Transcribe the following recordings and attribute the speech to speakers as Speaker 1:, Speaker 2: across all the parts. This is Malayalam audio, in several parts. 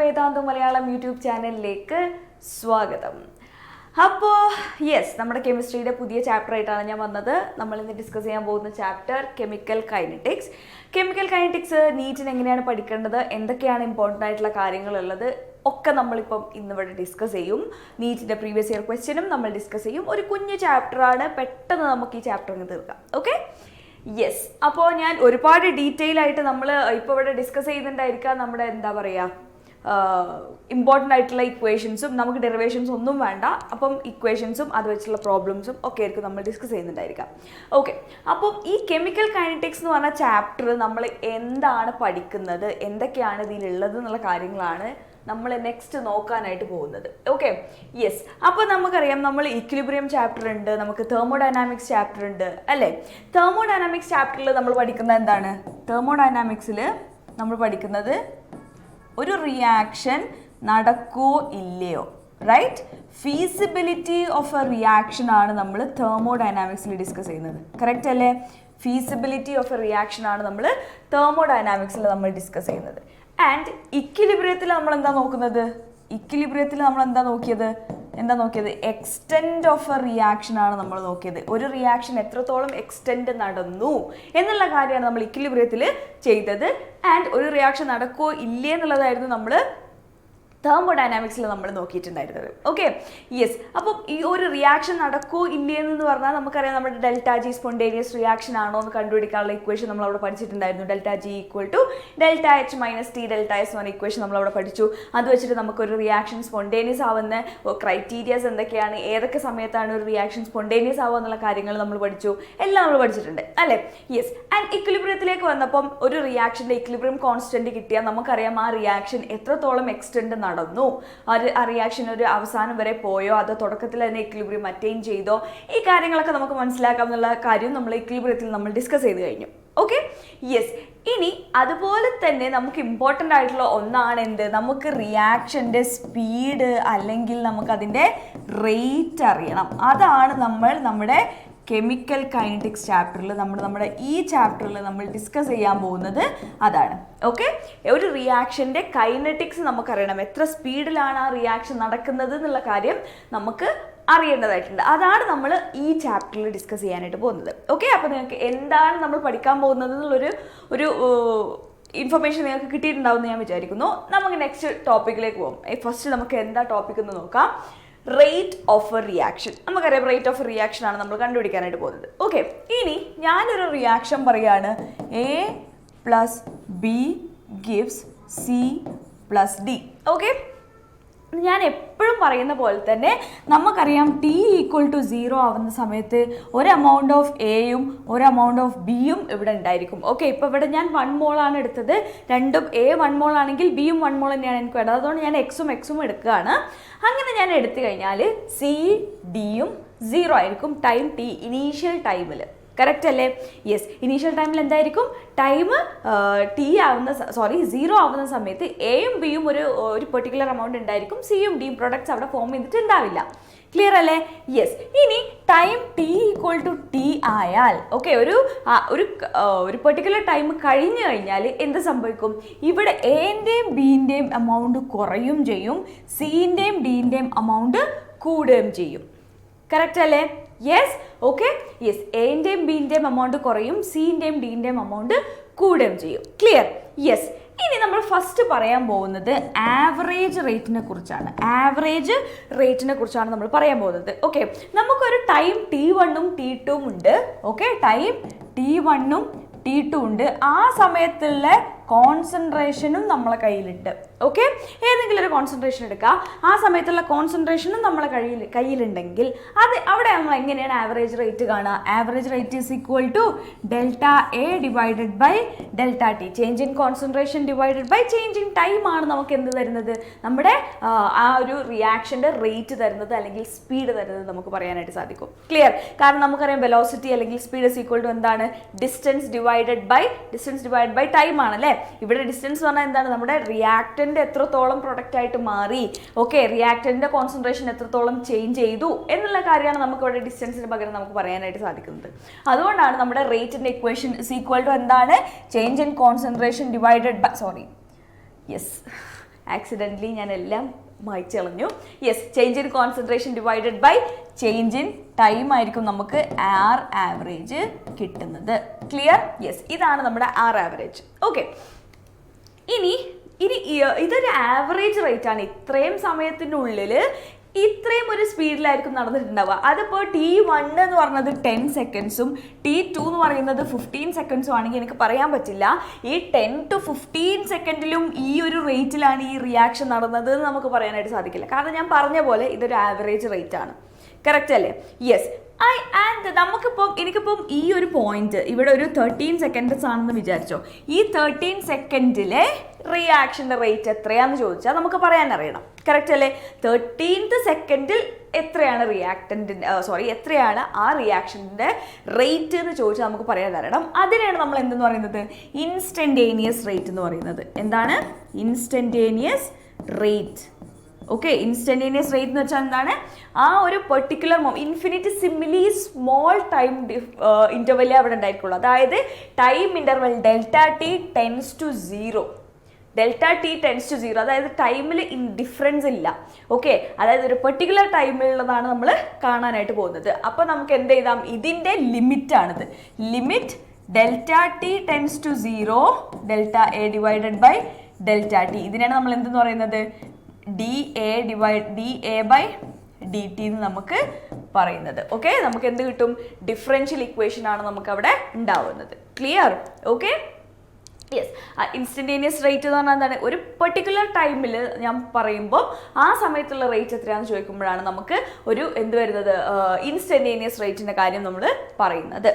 Speaker 1: വേദാന്ത മലയാളം യൂട്യൂബ് ചാനലിലേക്ക് സ്വാഗതം. അപ്പോൾ നമ്മുടെ കെമിസ്ട്രിയുടെ പുതിയ ചാപ്റ്റർ ആയിട്ടാണ് ഞാൻ വന്നത്. നമ്മൾ ഇന്ന് ഡിസ്കസ് ചെയ്യാൻ പോകുന്ന chapter chemical kinetics. Chemical kinetics നീറ്റിന് എങ്ങനെയാണ് പഠിക്കേണ്ടത്, എന്തൊക്കെയാണ് ഇമ്പോർട്ടൻ്റ് ആയിട്ടുള്ള കാര്യങ്ങളുള്ളത് ഒക്കെ നമ്മളിപ്പം ഇന്നിവിടെ ഡിസ്കസ് ചെയ്യും. നീറ്റിൻ്റെ പ്രീവിയസ് ഇയർ ക്വസ്റ്റ്യനും നമ്മൾ ഡിസ്കസ് ചെയ്യും. ഒരു കുഞ്ഞു ചാപ്റ്ററാണ്, പെട്ടെന്ന് നമുക്ക് ഈ ചാപ്റ്റർ അങ്ങ് തീർക്കാം. ഓക്കെ, അപ്പോൾ ഞാൻ ഒരുപാട് ഡീറ്റെയിൽ ആയിട്ട് നമ്മൾ ഇപ്പോൾ ഇവിടെ ഡിസ്കസ് ചെയ്യുന്നുണ്ടായിരിക്കാം. നമ്മുടെ എന്താ പറയുക, ഇമ്പോർട്ടൻ്റ് ആയിട്ടുള്ള ഇക്വേഷൻസും നമുക്ക് ഡെറിവേഷൻസ് ഒന്നും വേണ്ട. അപ്പം ഇക്വേഷൻസും അത് വെച്ചുള്ള പ്രോബ്ലംസും ഒക്കെ ആയിരിക്കും നമ്മൾ ഡിസ്കസ് ചെയ്യുന്നുണ്ടായിരിക്കാം. ഓക്കെ, അപ്പം ഈ കെമിക്കൽ കൈനറ്റിക്സ് എന്ന് പറഞ്ഞ ചാപ്റ്റർ നമ്മൾ എന്താണ് പഠിക്കുന്നത്, എന്തൊക്കെയാണ് ഇതിലുള്ളത് എന്നുള്ള കാര്യങ്ങളാണ് നമ്മൾ നെക്സ്റ്റ് നോക്കാനായിട്ട് പോകുന്നത്. ഓക്കെ, അപ്പോൾ നമുക്കറിയാം നമ്മൾ ഇക്വിലിബ്രിയം ചാപ്റ്റർ ഉണ്ട്, നമുക്ക് തെർമോഡൈനാമിക്സ് ചാപ്റ്റർ ഉണ്ട് അല്ലേ. തെർമോഡൈനാമിക്സ് ചാപ്റ്ററിൽ നമ്മൾ പഠിക്കുന്നത് എന്താണ്? തെർമോഡൈനാമിക്സിൽ നമ്മൾ പഠിക്കുന്നത് ഒരു റിയാക്ഷൻ നടക്കോ ഇല്ലയോ, right? Feasibility of a reaction ആണ് നമ്മൾ തെർമോഡൈനാമിക്സിൽ ഡിസ്കസ് ചെയ്യുന്നത്. കറക്റ്റ് അല്ലേ? ഫീസിബിലിറ്റി ഓഫ് എ റിയാക്ഷൻ ആണ് നമ്മൾ തെർമോഡൈനാമിക്സിൽ നമ്മൾ ഡിസ്കസ് ചെയ്യുന്നത്. ആൻഡ് ഇക്വിലിബ്രിയത്തിൽ നമ്മൾ എന്താ നോക്കുന്നത്? ഇക്വിലിബ്രിയത്തിൽ നമ്മൾ എന്താ നോക്കിയത്? എക്സ്റ്റെൻഡ് ഓഫ് എ റിയാക്ഷൻ ആണ് നമ്മൾ നോക്കിയത്. ഒരു റിയാക്ഷൻ എത്രത്തോളം എക്സ്റ്റെൻഡ് നടന്നു എന്നുള്ള കാര്യമാണ് നമ്മൾ ഇക്വിലിബ്രിയത്തിൽ ചെയ്തത്. ആൻഡ് ഒരു റിയാക്ഷൻ നടക്കുമോ ഇല്ലേ എന്നുള്ളതായിരുന്നു നമ്മൾ തെർമോഡൈനാമിക്സിൽ നമ്മൾ നോക്കിയിട്ടുണ്ടായിരുന്നത്. ഓക്കെ, അപ്പം ഈ ഒരു റിയാക്ഷൻ നടക്കുമോ ഇല്ലയെന്ന് പറഞ്ഞാൽ നമുക്കറിയാം നമ്മുടെ ഡെൽറ്റ ജി സ്പോണ്ടേനിയസ് റിയാക്ഷൻ ആണോ എന്ന് കണ്ടുപിടിക്കാനുള്ള ഇക്വേഷൻ നമ്മൾ അവിടെ പഠിച്ചിട്ടുണ്ടായിരുന്നു. Delta G equal to delta H minus T delta S എന്ന് പറഞ്ഞ ഇക്വേഷൻ നമ്മൾ അവിടെ പഠിച്ചു. അത് വെച്ചിട്ട് നമുക്കൊരു റിയാക്ഷൻ സ്പോണ്ടേനിയസ് ആവുന്ന ക്രൈറ്റീരിയാസ് എന്തൊക്കെയാണ്, ഏതൊക്കെ സമയത്താണ് ഒരു റിയാക്ഷൻ സ്പോണ്ടേനിയസ് ആവുക എന്നുള്ള കാര്യങ്ങൾ നമ്മൾ പഠിച്ചു. എല്ലാം നമ്മൾ പഠിച്ചിട്ടുണ്ട് അല്ലേ. ആൻഡ് ഇക്വിലിബ്രിയത്തിലേക്ക് വന്നപ്പം ഒരു റിയാക്ഷൻ്റെ ഇക്വിലിബ്രിയം കോൺസ്റ്റന്റ് കിട്ടിയാൽ നമുക്കറിയാം ആ റിയാക്ഷൻ എത്രത്തോളം എക്സ്റ്റെൻഡ് നടന്നു, ആ റിയാക്ഷൻ ഒരു അവസാനം വരെ പോയോ, അത് തുടക്കത്തിൽ തന്നെ ഇക്വിലിബ്രിയം അറ്റൈൻ ചെയ്തോ, ഈ കാര്യങ്ങളൊക്കെ നമുക്ക് മനസ്സിലാക്കാം എന്നുള്ള കാര്യം നമ്മൾ ഇക്വിലിബ്രിയത്തിൽ നമ്മൾ ഡിസ്കസ് ചെയ്ത് കഴിഞ്ഞു. ഓക്കെ, ഇനി അതുപോലെ തന്നെ നമുക്ക് ഇമ്പോർട്ടൻ്റ് ആയിട്ടുള്ള ഒന്നാണ് എന്ത്? നമുക്ക് റിയാക്ഷൻ്റെ സ്പീഡ് അല്ലെങ്കിൽ നമുക്കതിൻ്റെ റേറ്റ് അറിയണം. അതാണ് നമ്മൾ നമ്മുടെ കെമിക്കൽ കൈനറ്റിക്സ് ചാപ്റ്ററിൽ നമ്മുടെ ഈ ചാപ്റ്ററിൽ നമ്മൾ ഡിസ്കസ് ചെയ്യാൻ പോകുന്നത് അതാണ്. ഓക്കെ, ഒരു റിയാക്ഷൻ്റെ കൈനറ്റിക്സ് നമുക്കറിയണം. എത്ര സ്പീഡിലാണ് ആ റിയാക്ഷൻ നടക്കുന്നത് എന്നുള്ള കാര്യം നമുക്ക് അറിയേണ്ടതായിട്ടുണ്ട്. അതാണ് നമ്മൾ ഈ ചാപ്റ്ററിൽ ഡിസ്കസ് ചെയ്യാനായിട്ട് പോകുന്നത്. ഓക്കെ, അപ്പോൾ നിങ്ങൾക്ക് എന്താണ് നമ്മൾ പഠിക്കാൻ പോകുന്നത് എന്നുള്ളൊരു ഇൻഫർമേഷൻ നിങ്ങൾക്ക് കിട്ടിയിട്ടുണ്ടാവുമെന്ന് ഞാൻ വിചാരിക്കുന്നു. നമുക്ക് നെക്സ്റ്റ് ടോപ്പിക്കിലേക്ക് പോകും. ഫസ്റ്റ് നമുക്ക് എന്താ ടോപ്പിക് എന്ന് നോക്കാം. Rate of a reaction. നമുക്കറിയാം റേറ്റ് ഓഫ് എ റിയാക്ഷൻ ആണ് നമ്മൾ കണ്ടുപിടിക്കാനായിട്ട് പോകുന്നത്. ഓക്കെ, ഇനി ഞാനൊരു റിയാക്ഷൻ പറയുകയാണ്, A plus B gives C plus D. Okay, ഞാൻ എപ്പോഴും പറയുന്ന പോലെ തന്നെ നമുക്കറിയാം ടി ഈക്വൽ ടു 0 ആവുന്ന സമയത്ത് ഒരു എമൗണ്ട് ഓഫ് എയും ഒരു എമൗണ്ട് ഓഫ് ബിയും ഇവിടെ ഉണ്ടായിരിക്കും. ഓക്കെ, ഇപ്പോൾ ഇവിടെ ഞാൻ 1 മോളാണ് എടുത്തത്. രണ്ടും എ 1 മോൾ ആണെങ്കിൽ ബിയും 1 മോൾ തന്നെയാണ് എനിക്ക് വേണ്ടത്. അതുകൊണ്ട് ഞാൻ എക്സും എടുക്കുകയാണ്. അങ്ങനെ ഞാൻ എടുത്തു കഴിഞ്ഞാൽ സി ഡിയും 0 ആയിരിക്കും ടൈം ടി, ഇനീഷ്യൽ ടൈമിൽ. കറക്റ്റ് അല്ലേ? ഇനീഷ്യൽ ടൈമിൽ എന്തായിരിക്കും? ടൈം ടി 0 ആവുന്ന സമയത്ത് എയും ബിയും ഒരു പെർട്ടിക്കുലർ എമൗണ്ട് ഉണ്ടായിരിക്കും, സിയും ഡിയും പ്രൊഡക്ട്സ് അവിടെ ഫോം ചെയ്തിട്ട് ഉണ്ടാവില്ല. ക്ലിയർ അല്ലേ? ഇനി time T equal to T ആയാൽ ഓക്കെ, ഒരു പെർട്ടിക്കുലർ ടൈം കഴിഞ്ഞു കഴിഞ്ഞാൽ എന്ത് സംഭവിക്കും? ഇവിടെ എൻ്റെയും ബിൻ്റെയും എമൗണ്ട് കുറയും ചെയ്യും, സിൻ്റെയും ഡിൻ്റെയും എമൗണ്ട് കൂടുകയും ചെയ്യും. കറക്റ്റ് അല്ലേ? ഓക്കെ, എൻ്റെയും ബിൻ്റെയും എമൗണ്ട് കുറയും, സിൻ്റെയും ഡിൻ്റെയും എമൗണ്ട് കൂടുകയും ചെയ്യും. ക്ലിയർ? ഇനി നമ്മൾ ഫസ്റ്റ് പറയാൻ പോകുന്നത് ആവറേജ് റേറ്റിനെ കുറിച്ചാണ്. ആവറേജ് റേറ്റിനെ കുറിച്ചാണ് നമ്മൾ പറയാൻ പോകുന്നത്. ഓക്കെ, നമുക്കൊരു ടൈം T1ഉം T2ഉം ഉണ്ട്. ഓക്കെ, ടൈം T1ഉം T2 ഉണ്ട്. ആ സമയത്തുള്ള കോൺസെൻട്രേഷനും നമ്മളെ കയ്യിലുണ്ട്. ഓക്കെ, ഏതെങ്കിലും ഒരു കോൺസെൻട്രേഷൻ എടുക്കുക, ആ സമയത്തുള്ള കോൺസെൻട്രേഷനും നമ്മളെ കയ്യിലുണ്ടെങ്കിൽ അവിടെ നമ്മൾ എങ്ങനെയാണ് ആവറേജ് റേറ്റ് കാണുക? Average rate is equal to delta A divided by delta T. Change in concentration divided by change in time ആണ് നമുക്ക് എന്ത് തരുന്നത്? നമ്മുടെ ആ ഒരു റിയാക്ഷൻ്റെ റേറ്റ് തരുന്നത് അല്ലെങ്കിൽ സ്പീഡ് തരുന്നത് നമുക്ക് പറയാനായിട്ട് സാധിക്കും. ക്ലിയർ? കാരണം നമുക്കറിയാം വെലോസിറ്റി അല്ലെങ്കിൽ സ്പീഡ് ഈസ് ഈക്വൽ ടു എന്താണ്? ഡിസ്റ്റൻസ് ഡിവൈഡഡ് ബൈ ടൈം ആണല്ലേ. ഇവിടെ ഡിസ്റ്റൻസ് പറഞ്ഞാൽ എന്താണ്? നമ്മുടെ റിയാക്ടന്റ് എത്രത്തോളം പ്രൊഡക്റ്റ് ആയിട്ട് മാറി, ഓക്കെ, റിയാക്ടന്റിന്റെ കോൺസെൻട്രേഷൻ എത്രത്തോളം ചേഞ്ച് ചെയ്തു എന്നുള്ള കാര്യമാണ് നമുക്ക് ഇവിടെ ഡിസ്റ്റൻസിന് പകരം നമുക്ക് പറയാനായിട്ട് സാധിക്കുന്നത്. അതുകൊണ്ടാണ് നമ്മുടെ റേറ്റിന്റെ ഇക്വേഷൻ ഇസ് ഈക്വൽ ടു എന്താണ്? Change in concentration divided by accidentally ഞാൻ എല്ലാം മായ്ച്ചു കളഞ്ഞു. Yes, change in concentration divided by change in time ആയിരിക്കും നമുക്ക് ആർ ആവറേജ് കിട്ടുന്നത്. ക്ലിയർ? യെസ്, ഇതാണ് നമ്മുടെ ആർ ആവറേജ്. ഓക്കെ, ഇനി ഇതൊരു ആവറേജ് റേറ്റ് ആണ്. ഇത്രയും സമയത്തിനുള്ളിൽ ഇത്രയും ഒരു സ്പീഡിലായിരിക്കും നടന്നിട്ടുണ്ടാവുക. അതിപ്പോൾ T1 എന്ന് പറയുന്നത് 10 സെക്കൻഡ്സും T2 എന്ന് പറയുന്നത് 15 സെക്കൻഡ്സും ആണെങ്കിൽ എനിക്ക് പറയാൻ പറ്റില്ല ഈ 10 to 15 സെക്കൻഡിലും ഈ ഒരു റേറ്റിലാണ് ഈ റിയാക്ഷൻ നടന്നത് എന്ന് നമുക്ക് പറയാനായിട്ട് സാധിക്കില്ല. കാരണം ഞാൻ പറഞ്ഞ പോലെ ഇതൊരു ആവറേജ് റേറ്റ് ആണ്. കറക്റ്റ് അല്ലേ? യെസ്. എനിക്കിപ്പം ഈ ഒരു പോയിന്റ് ഇവിടെ ഒരു 13 സെക്കൻഡ്സ് ആണെന്ന് വിചാരിച്ചോ. ഈ 13 സെക്കൻഡിലെ റിയാക്ഷൻ്റെ റേറ്റ് എത്രയാണെന്ന് ചോദിച്ചാൽ നമുക്ക് പറയാൻ അറിയണം. കറക്റ്റ് അല്ലേ? 13th സെക്കൻഡിൽ എത്രയാണ് എത്രയാണ് ആ റിയാക്ഷൻ്റെ റേറ്റ് എന്ന് ചോദിച്ചാൽ നമുക്ക് പറയാൻ അറിയണം. അതിനാണ് നമ്മൾ എന്തെന്ന് പറയുന്നത്? ഇൻസ്റ്റൻറ്റേനിയസ് റേറ്റ് എന്ന് പറയുന്നത്. എന്താണ്? Instantaneous rate. Okay, instantaneous rate എന്ന് വെച്ചാൽ എന്താണ്? ആ ഒരു പെർട്ടിക്കുലർ ഇൻഫിനിറ്റിസിമലി സ്മോൾ ടൈം ഇൻ്റർവെല്ലേ അവിടെ ഉണ്ടായിരിക്കുള്ളൂ. അതായത് time interval Δt tends to 0. Δt tends to 0, അതായത് ടൈമിൽ ഡിഫറൻസ് ഇല്ല. ഓക്കെ, അതായത് ഒരു പെർട്ടിക്കുലർ ടൈമിലുള്ളതാണ് നമ്മൾ കാണാനായിട്ട് പോകുന്നത്. അപ്പോൾ നമുക്ക് എന്ത് ചെയ്താം? ഇതിൻ്റെ ലിമിറ്റാണിത്. Limit Δt tends to 0 Δa divided by Δt. ഇതിനാണ് നമ്മൾ എന്തെന്ന് പറയുന്നത്? dA ബൈ dt എന്ന് നമുക്ക് പറയുന്നത്. ഓക്കെ, നമുക്ക് എന്ത് കിട്ടും? ഡിഫറൻഷ്യൽ ഇക്വേഷൻ ആണ് നമുക്ക് അവിടെ ഉണ്ടാവുന്നത്. Clear? Okay, yes. Instantaneous rate എന്ന് പറഞ്ഞാൽ എന്താണ്? ഒരു പെർട്ടിക്കുലർ ടൈമിൽ ഞാൻ പറയുമ്പോൾ ആ സമയത്തുള്ള റേറ്റ് എത്രയാണെന്ന് ചോദിക്കുമ്പോഴാണ് നമുക്ക് ഒരു എന്ത് വരുന്നത്? ഇൻസ്റ്റൻറ്റേനിയസ് റേറ്റിൻ്റെ കാര്യം നമ്മൾ പറയുന്നത്.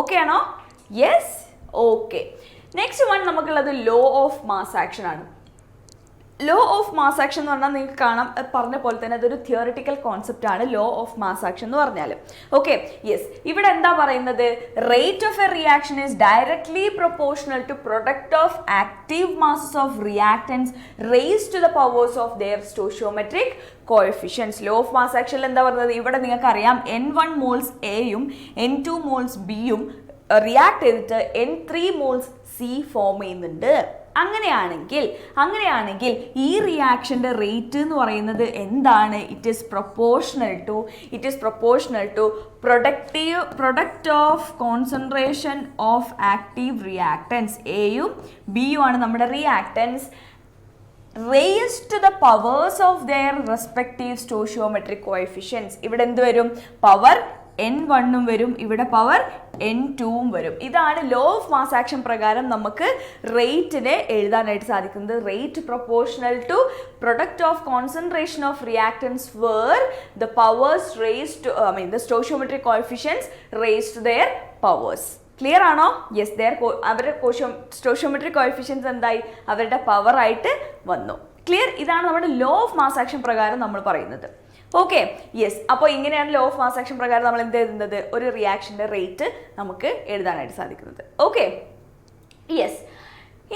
Speaker 1: ഓക്കെ ആണോ? യെസ്. ഓക്കെ, നെക്സ്റ്റ് വൺ നമുക്കുള്ളത് ലോ ഓഫ് മാസ് ആക്ഷൻ ആണ്. ലോ ഓഫ് മാസ് ആക്ഷൻ എന്ന് പറഞ്ഞാൽ നിങ്ങൾക്ക് കാണാം, പറഞ്ഞ പോലെ തന്നെ അതൊരു തിയറിറ്റിക്കൽ കോൺസെപ്റ്റ് ആണ് ലോ ഓഫ് മാസ് ആക്ഷൻ എന്ന് പറഞ്ഞാൽ. Okay, yes. ഇവിടെ എന്താ പറയുന്നത്? Rate of a reaction is directly proportional to product of active masses of reactants raised to the powers of their stoichiometric coefficients. Law of mass ആക്ഷനിൽ എന്താ പറയുന്നത്? ഇവിടെ നിങ്ങൾക്കറിയാം N1 മോൾസ് എയും N2 മോൾസ് ബിയും റിയാക്ട് ചെയ്തിട്ട് N3 മോൾസ് സി ഫോം ചെയ്യുന്നുണ്ട്. അങ്ങനെയാണെങ്കിൽ ഈ റിയാക്ഷൻ്റെ റേറ്റ് എന്ന് പറയുന്നത് എന്താണ്? It is proportional to product of concentration of active reactants. എയും ബിയും ആണ് നമ്മുടെ reactants raised to the powers of their respective stoichiometric coefficients. ഇവിടെ എന്ത് വരും? പവർ N1 വരും, ഇവിടെ പവർ N2 വരും. ഇതാണ് ലോ ഓഫ് മാസ് ആക്ഷൻ പ്രകാരം നമുക്ക് റേറ്റിനെ എഴുതാനായിട്ട് സാധിക്കുന്നത്. Rate proportional to product of concentration of reactants where the powers raised to the stoichiometric coefficients raised to their powers. Clear ആണോ? യെസ്, അവരുടെ സ്റ്റോഷിയോമെട്രിക് കോഎഫിഷ്യൻസ് എന്തായി? അവരുടെ പവർ ആയിട്ട് വന്നു. ക്ലിയർ? ഇതാണ് നമ്മുടെ ലോ ഓഫ് മാസ് ആക്ഷൻ പ്രകാരം നമ്മൾ പറയുന്നത്. Okay, yes. അപ്പോൾ ഇങ്ങനെയാണ് ലോ ഓഫ് മാസ് ആക്ഷൻ പ്രകാരം നമ്മൾ എന്ത് എഴുതുന്നത്? ഒരു റിയാക്ഷൻ്റെ റേറ്റ് നമുക്ക് എഴുതാനായിട്ട് സാധിക്കുന്നത്. Okay, yes.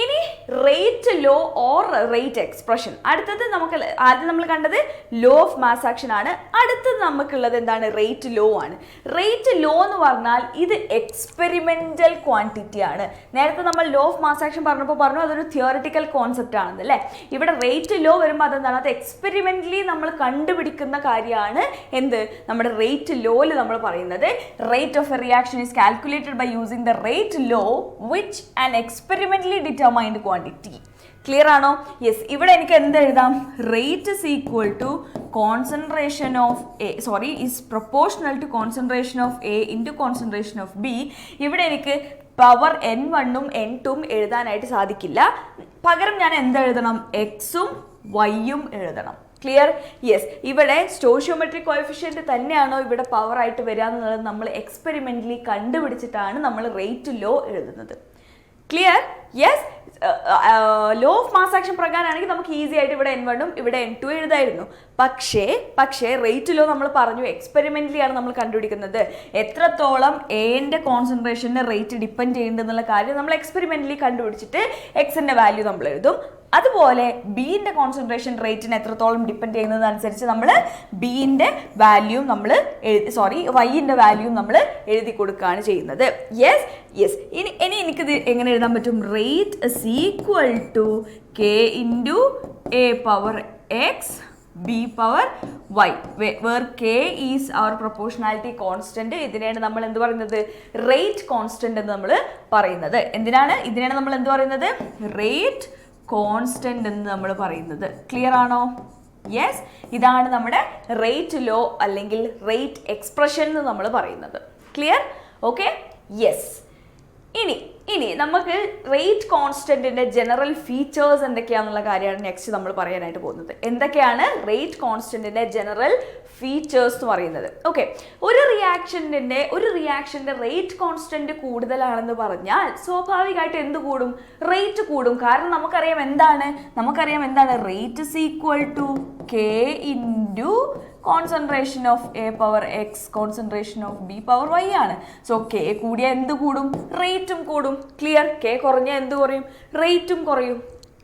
Speaker 1: ഇനി rate law or rate expression. അടുത്തത് നമുക്ക് ആദ്യം നമ്മൾ കണ്ടത് ലോ ഓഫ് മാസ് ആക്ഷൻ ആണ്. അടുത്തത് നമുക്കുള്ളത് എന്താണ്? റേറ്റ് ലോ ആണ്. റേറ്റ് ലോ എന്ന് പറഞ്ഞാൽ ഇത് എക്സ്പെരിമെൻ്റൽ ക്വാണ്ടിറ്റി ആണ്. നേരത്തെ നമ്മൾ ലോ ഓഫ് മാസ് ആക്ഷൻ പറഞ്ഞപ്പോൾ പറഞ്ഞു അതൊരു തിയറിറ്റിക്കൽ കോൺസെപ്റ്റ് ആണെന്ന് അല്ലേ. ഇവിടെ റേറ്റ് ലോ വരുമ്പോൾ അതെന്താണ്? അത് എക്സ്പെരിമെൻ്റലി നമ്മൾ കണ്ടുപിടിക്കുന്ന കാര്യമാണ്. എന്ത്? നമ്മുടെ റേറ്റ് ലോയിൽ നമ്മൾ പറയുന്നത് rate of a reaction is calculated by using the rate law which an experimentally determined quantity. Clear ആണോ? യെസ്. ഇവിടെ എനിക്ക് എന്ത് എഴുതാം? Rate is equal to concentration of A is proportional to concentration of A into concentration of B. ഇവിടെ എനിക്ക് പവർ N1 N2 എഴുതാനായിട്ട് സാധിക്കില്ല. പകരം ഞാൻ എന്തെഴുതണം? എക്സും വൈയും എഴുതണം. ക്ലിയർ? യെസ്. ഇവിടെ സ്റ്റോഷിയോമെട്രിക് കോഎഫിഷ്യന്റ് തന്നെയാണോ ഇവിടെ പവർ ആയിട്ട് വരിക എന്നുള്ളത് നമ്മൾ എക്സ്പെരിമെൻ്റലി കണ്ടുപിടിച്ചിട്ടാണ് നമ്മൾ റേറ്റ് ലോ എഴുതുന്നത്. Clear? Yes. Law of mass action പ്രകാരമാണെങ്കിൽ നമുക്ക് ഈസി ആയിട്ട് ഇവിടെ N1 ഇവിടെ N2 എഴുതായിരുന്നു. പക്ഷേ റേറ്റ് ലോ നമ്മൾ പറഞ്ഞു എക്സ്പെരിമെൻ്റലി ആണ് നമ്മൾ കണ്ടുപിടിക്കുന്നത്. എത്രത്തോളം എന്റെ കോൺസെൻട്രേഷൻ്റെ റേറ്റ് ഡിപ്പെൻഡ് ചെയ്യുന്നുണ്ടെന്നുള്ള കാര്യം നമ്മൾ എക്സ്പെരിമെൻ്റലി കണ്ടുപിടിച്ചിട്ട് എക്സിൻ്റെ വാല്യൂ നമ്മൾ എഴുതും. അതുപോലെ ബിൻ്റെ കോൺസെൻട്രേഷൻ റേറ്റിന് എത്രത്തോളം ഡിപ്പെൻഡ് ചെയ്യുന്നതനുസരിച്ച് നമ്മൾ ബിൻ്റെ വാല്യൂ നമ്മൾ വൈൻ്റെ വാല്യൂ നമ്മൾ എഴുതി കൊടുക്കുകയാണ് ചെയ്യുന്നത്. യെസ്. ഇനി എനിക്കിത് എങ്ങനെ എഴുതാൻ പറ്റും? Rate is equal to K into A power x, B power y, where k is our proportionality constant. ഇതിനെയാണ് നമ്മൾ എന്ത് പറയുന്നത്? റേറ്റ് കോൺസ്റ്റന്റ് എന്ന് നമ്മൾ പറയുന്നത്. ഇതിനെയാണ് നമ്മൾ എന്ത് പറയുന്നത്? റേറ്റ് കോൺസ്റ്റന്റ് എന്ന് നമ്മൾ പറയുന്നത്. ക്ലിയർ ആണോ? യെസ്, ഇതാണ് നമ്മുടെ റേറ്റ് ലോ അല്ലെങ്കിൽ റേറ്റ് എക്സ്പ്രഷൻ എന്ന് നമ്മൾ പറയുന്നത്. ക്ലിയർ? Okay, yes. ഇനി നമുക്ക് റേറ്റ് കോൺസ്റ്റന്റിന്റെ ജനറൽ ഫീച്ചേഴ്സ് എന്തൊക്കെയാണെന്നുള്ള കാര്യമാണ് നെക്സ്റ്റ് നമ്മൾ പറയാനായിട്ട് പോകുന്നത്. എന്തൊക്കെയാണ് റേറ്റ് കോൺസ്റ്റന്റിന്റെ ജനറൽ ഫീച്ചേഴ്സ് എന്ന് പറയുന്നത്? ഓക്കെ, ഒരു റിയാക്ഷന്റെ റേറ്റ് കോൺസ്റ്റന്റ് കൂടുതലാണെന്ന് പറഞ്ഞാൽ സ്വാഭാവികമായിട്ട് എന്ത് കൂടും? റേറ്റ് കൂടും. കാരണം നമുക്കറിയാം എന്താണ് rate is equal to K into concentration of A power X, concentration of B power Y ആണ്. സോ കെ കൂടിയ എന്ത് കൂടും? റേറ്റും കൂടും. ക്ലിയർ? കെ കുറഞ്ഞാൽ എന്ത് കുറയും? റേറ്റും കുറയും.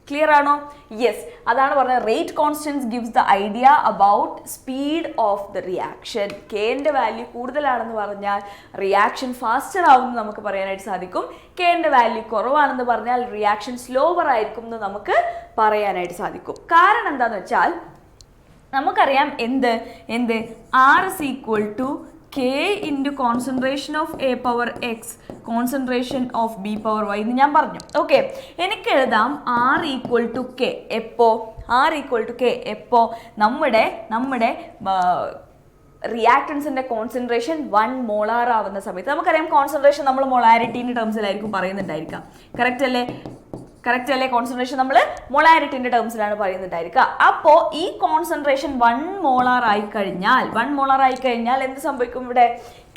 Speaker 1: ക്ലിയർ ആണോ? യെസ്, അതാണ് പറഞ്ഞത്. Rate constants gives the idea about speed of the reaction. കെൻ്റെ വാല്യൂ കൂടുതലാണെന്ന് പറഞ്ഞാൽ റിയാക്ഷൻ ഫാസ്റ്റർ ആവുമെന്ന് നമുക്ക് പറയാനായിട്ട് സാധിക്കും. കെൻ്റെ വാല്യൂ കുറവാണെന്ന് പറഞ്ഞാൽ റിയാക്ഷൻ സ്ലോവർ ആയിരിക്കും എന്ന് നമുക്ക് പറയാനായിട്ട് സാധിക്കും. കാരണം എന്താണെന്ന് വെച്ചാൽ നമുക്കറിയാം എന്ത് R is equal to K into concentration of A power X, concentration of B power Y എന്ന് ഞാൻ പറഞ്ഞു. ഓക്കെ, എനിക്ക് എഴുതാം R equal to K. R equal to K എപ്പോ നമ്മുടെ റിയാക്ടൻസിന്റെ കോൺസെൻട്രേഷൻ 1 മോളാർ ആവുന്ന സമയത്ത്. നമുക്കറിയാം കോൺസെൻട്രേഷൻ നമ്മൾ മൊളാരിറ്റീൻ്റെ ടേംസിലായിരിക്കും പറയുന്നുണ്ടായിരിക്കാം. കറക്റ്റ് അല്ലേ? കോൺസെൻട്രേഷൻ നമ്മൾ മൊളാരിറ്റിന്റെ ടേംസിലാണ് പറയുന്നുണ്ടായിരിക്കുക. അപ്പോൾ ഈ കോൺസെൻട്രേഷൻ 1 മോളാർ ആയി കഴിഞ്ഞാൽ എന്ത് സംഭവിക്കും? ഇവിടെ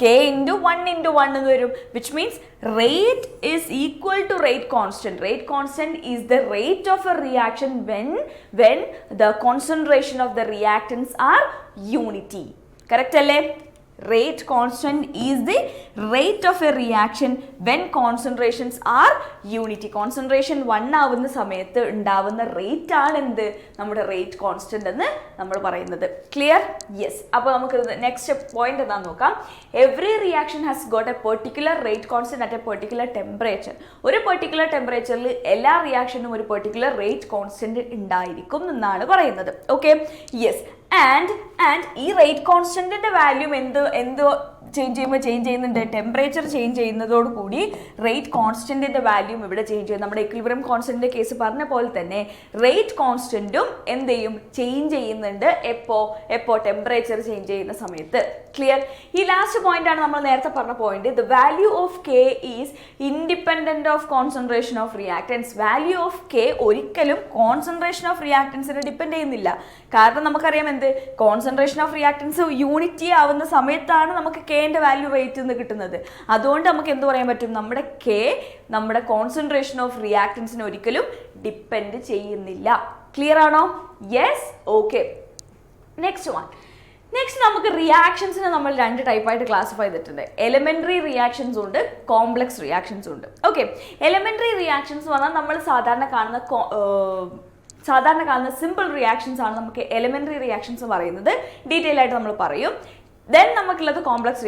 Speaker 1: k into 1 into 1 എന്ന് വരും. which means rate is equal to rate constant. Rate constant is the rate of a reaction when the concentration of the reactants are unity. Correct അല്ലേ? Rate constant is the rate of a reaction when concentrations are unity. Concentration 1 ആവുന്ന സമയത്ത് ഉണ്ടാവുന്ന റേറ്റ് ആണ് എന്ത്? നമ്മുടെ റേറ്റ് കോൺസ്റ്റന്റ് എന്ന് നമ്മൾ പറയുന്നത്. ക്ലിയർ? യെസ്. അപ്പോൾ നമുക്ക് നെക്സ്റ്റ് പോയിന്റ് എന്താണെന്ന് നോക്കാം. Every reaction has got A particular rate constant at A particular temperature. ഒരു പെർട്ടിക്കുലർ ടെമ്പറേച്ചറിൽ എല്ലാ റിയാക്ഷനും ഒരു പെർട്ടിക്കുലർ റേറ്റ് കോൺസ്റ്റന്റ് ഉണ്ടായിരിക്കും എന്നാണ് പറയുന്നത്. Okay, yes. ആൻഡ് ഈ റേറ്റ് കോൺസ്റ്റന്റിന്റെ വാല്യൂ എന്ത് ചേഞ്ച് ചെയ്യുന്നുണ്ട്? ടെമ്പറേച്ചർ ചേഞ്ച് ചെയ്യുന്നതോടുകൂടി റേറ്റ് കോൺസ്റ്റന്റിന്റെ വാല്യൂം ഇവിടെ ചേഞ്ച് ചെയ്യും. നമ്മുടെ ഇക്വിലിബ്രിയം കോൺസ്റ്റന്റിന്റെ കേസ് പറഞ്ഞ പോലെ തന്നെ റേറ്റ് കോൺസ്റ്റന്റും എന്ത് ചെയ്യും? ചേഞ്ച് ചെയ്യുന്നുണ്ട്. എപ്പോ ടെമ്പറേച്ചർ ചേഞ്ച് ചെയ്യുന്ന സമയത്ത്. ക്ലിയർ? ഈ ലാസ്റ്റ് പോയിന്റ് ആണ് നമ്മൾ നേരത്തെ പറഞ്ഞ point. The value of K is independent of concentration of reactance. Value of K ഒരിക്കലും കോൺസെൻട്രേഷൻ ഓഫ് റിയാക്ടൻസിനെ ഡിപ്പെൻഡ് ചെയ്യുന്നില്ല. കാരണം നമുക്കറിയാം കോൺസെൻട്രേഷൻ ഓഫ് റിയാക്ടൻസ് യൂണിറ്റി ആവുന്ന സമയത്താണ് നമുക്ക് കെന്റെ വാല്യൂ റേറ്റ് എന്ന് കിട്ടുന്നത്. അതുകൊണ്ട് നമുക്ക് എന്ത് പറയാൻ പറ്റും? നമ്മുടെ കെ നമ്മുടെ കോൺസെൻട്രേഷൻ ഓഫ് റിയാക്ടൻസിനെ ഒരിക്കലും ഡിപ്പെൻഡ് ചെയ്യുന്നില്ല. ക്ലിയർ ആണോ? യെസ്. ഓക്കെ, നെക്സ്റ്റ് നമുക്ക് റിയാക്ഷൻസിനെ നമ്മൾ 2 ടൈപ്പായിട്ട് ക്ലാസിഫൈ ചെയ്തിട്ടുണ്ട്. എലിമെന്ററി റിയാക്ഷൻസ് ഉണ്ട്, കോംപ്ലക്സ് റിയാക്ഷൻസ് ഉണ്ട്. ഓക്കെ, എലിമെന്ററി റിയാക്ഷൻസ് പറഞ്ഞാൽ നമ്മൾ സാധാരണ കാണുന്ന സിമ്പിൾ റിയാക്ഷൻസ് ആണ് നമുക്ക് എലിമെന്ററി റിയാക്ഷൻസ് പറയുന്നത്. ഡീറ്റെയിൽ ആയിട്ട് നമ്മൾ പറയും. ദെൻ നമുക്കുള്ളത് കോംപ്ലക്സ്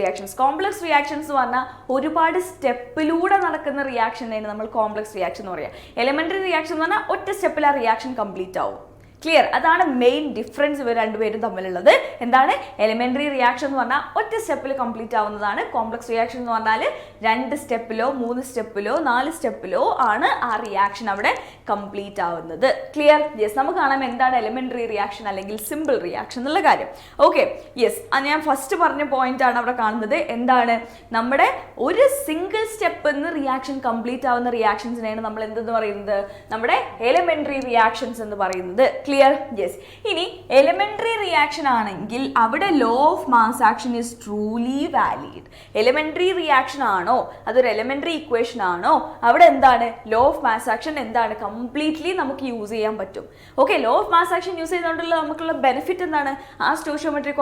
Speaker 1: റിയാക്ഷൻസ് പറഞ്ഞാൽ ഒരുപാട് സ്റ്റെപ്പിലൂടെ നടക്കുന്ന റിയാക്ഷനാണ് നമ്മൾ കോംപ്ലക്സ് റിയാക്ഷൻ എന്ന് പറയുക. എലിമെന്ററി റിയാക്ഷൻ എന്ന് പറഞ്ഞാൽ ഒറ്റ സ്റ്റെപ്പിൽ ആ റിയാക്ഷൻ കംപ്ലീറ്റ് ആവും. ക്ലിയർ? അതാണ് മെയിൻ ഡിഫറൻസ് ഇവർ രണ്ടുപേരും തമ്മിലുള്ളത്. എന്താണ്? എലിമെന്ററി റിയാക്ഷൻ എന്ന് പറഞ്ഞാൽ ഒറ്റ സ്റ്റെപ്പിൽ കംപ്ലീറ്റ് ആവുന്നതാണ്. കോംപ്ലക്സ് റിയാക്ഷൻ എന്ന് പറഞ്ഞാൽ 2 സ്റ്റെപ്പിലോ 3 സ്റ്റെപ്പിലോ 4 സ്റ്റെപ്പിലോ ആണ് ആ റിയാക്ഷൻ അവിടെ കംപ്ലീറ്റ് ആവുന്നത്. ക്ലിയർ? യെസ്. നമുക്ക് കാണാം എന്താണ് എലിമെന്ററി റിയാക്ഷൻ അല്ലെങ്കിൽ സിമ്പിൾ റിയാക്ഷൻ എന്നുള്ള കാര്യം. Okay, yes. ഞാൻ ഫസ്റ്റ് പറഞ്ഞ പോയിന്റ് ആണ് അവിടെ കാണുന്നത്. എന്താണ്? നമ്മുടെ ഒരു സിംഗിൾ സ്റ്റെപ്പ് എന്ന് റിയാക്ഷൻ കംപ്ലീറ്റ് ആവുന്ന റിയാക്ഷൻസിനെയാണ് നമ്മൾ എന്തെന്ന് പറയുന്നത്? നമ്മുടെ എലിമെന്ററി റിയാക്ഷൻസ് എന്ന് പറയുന്നത്. ക്ലിയർ? യെസ്. ഇനി എലിമെന്ററി റിയാക്ഷൻ ആണെങ്കിൽ അവിടെ law of mass action is truly valid. Elementary reaction ആണോ അതൊരു എലിമെന്ററി ഇക്വേഷൻ ആണോ? അവിടെ എന്താണ്? ലോ ഓഫ് മാസ് ആക്ഷൻ എന്താണ്? കംപ്ലീറ്റ്ലി നമുക്ക് യൂസ് ചെയ്യാൻ പറ്റും. Okay, law of mass action use ചെയ്തുകൊണ്ടുള്ള നമുക്കുള്ള ബെനിഫിറ്റ് എന്താണ്? ആ സ്റ്റോഷിയോമെട്രിക്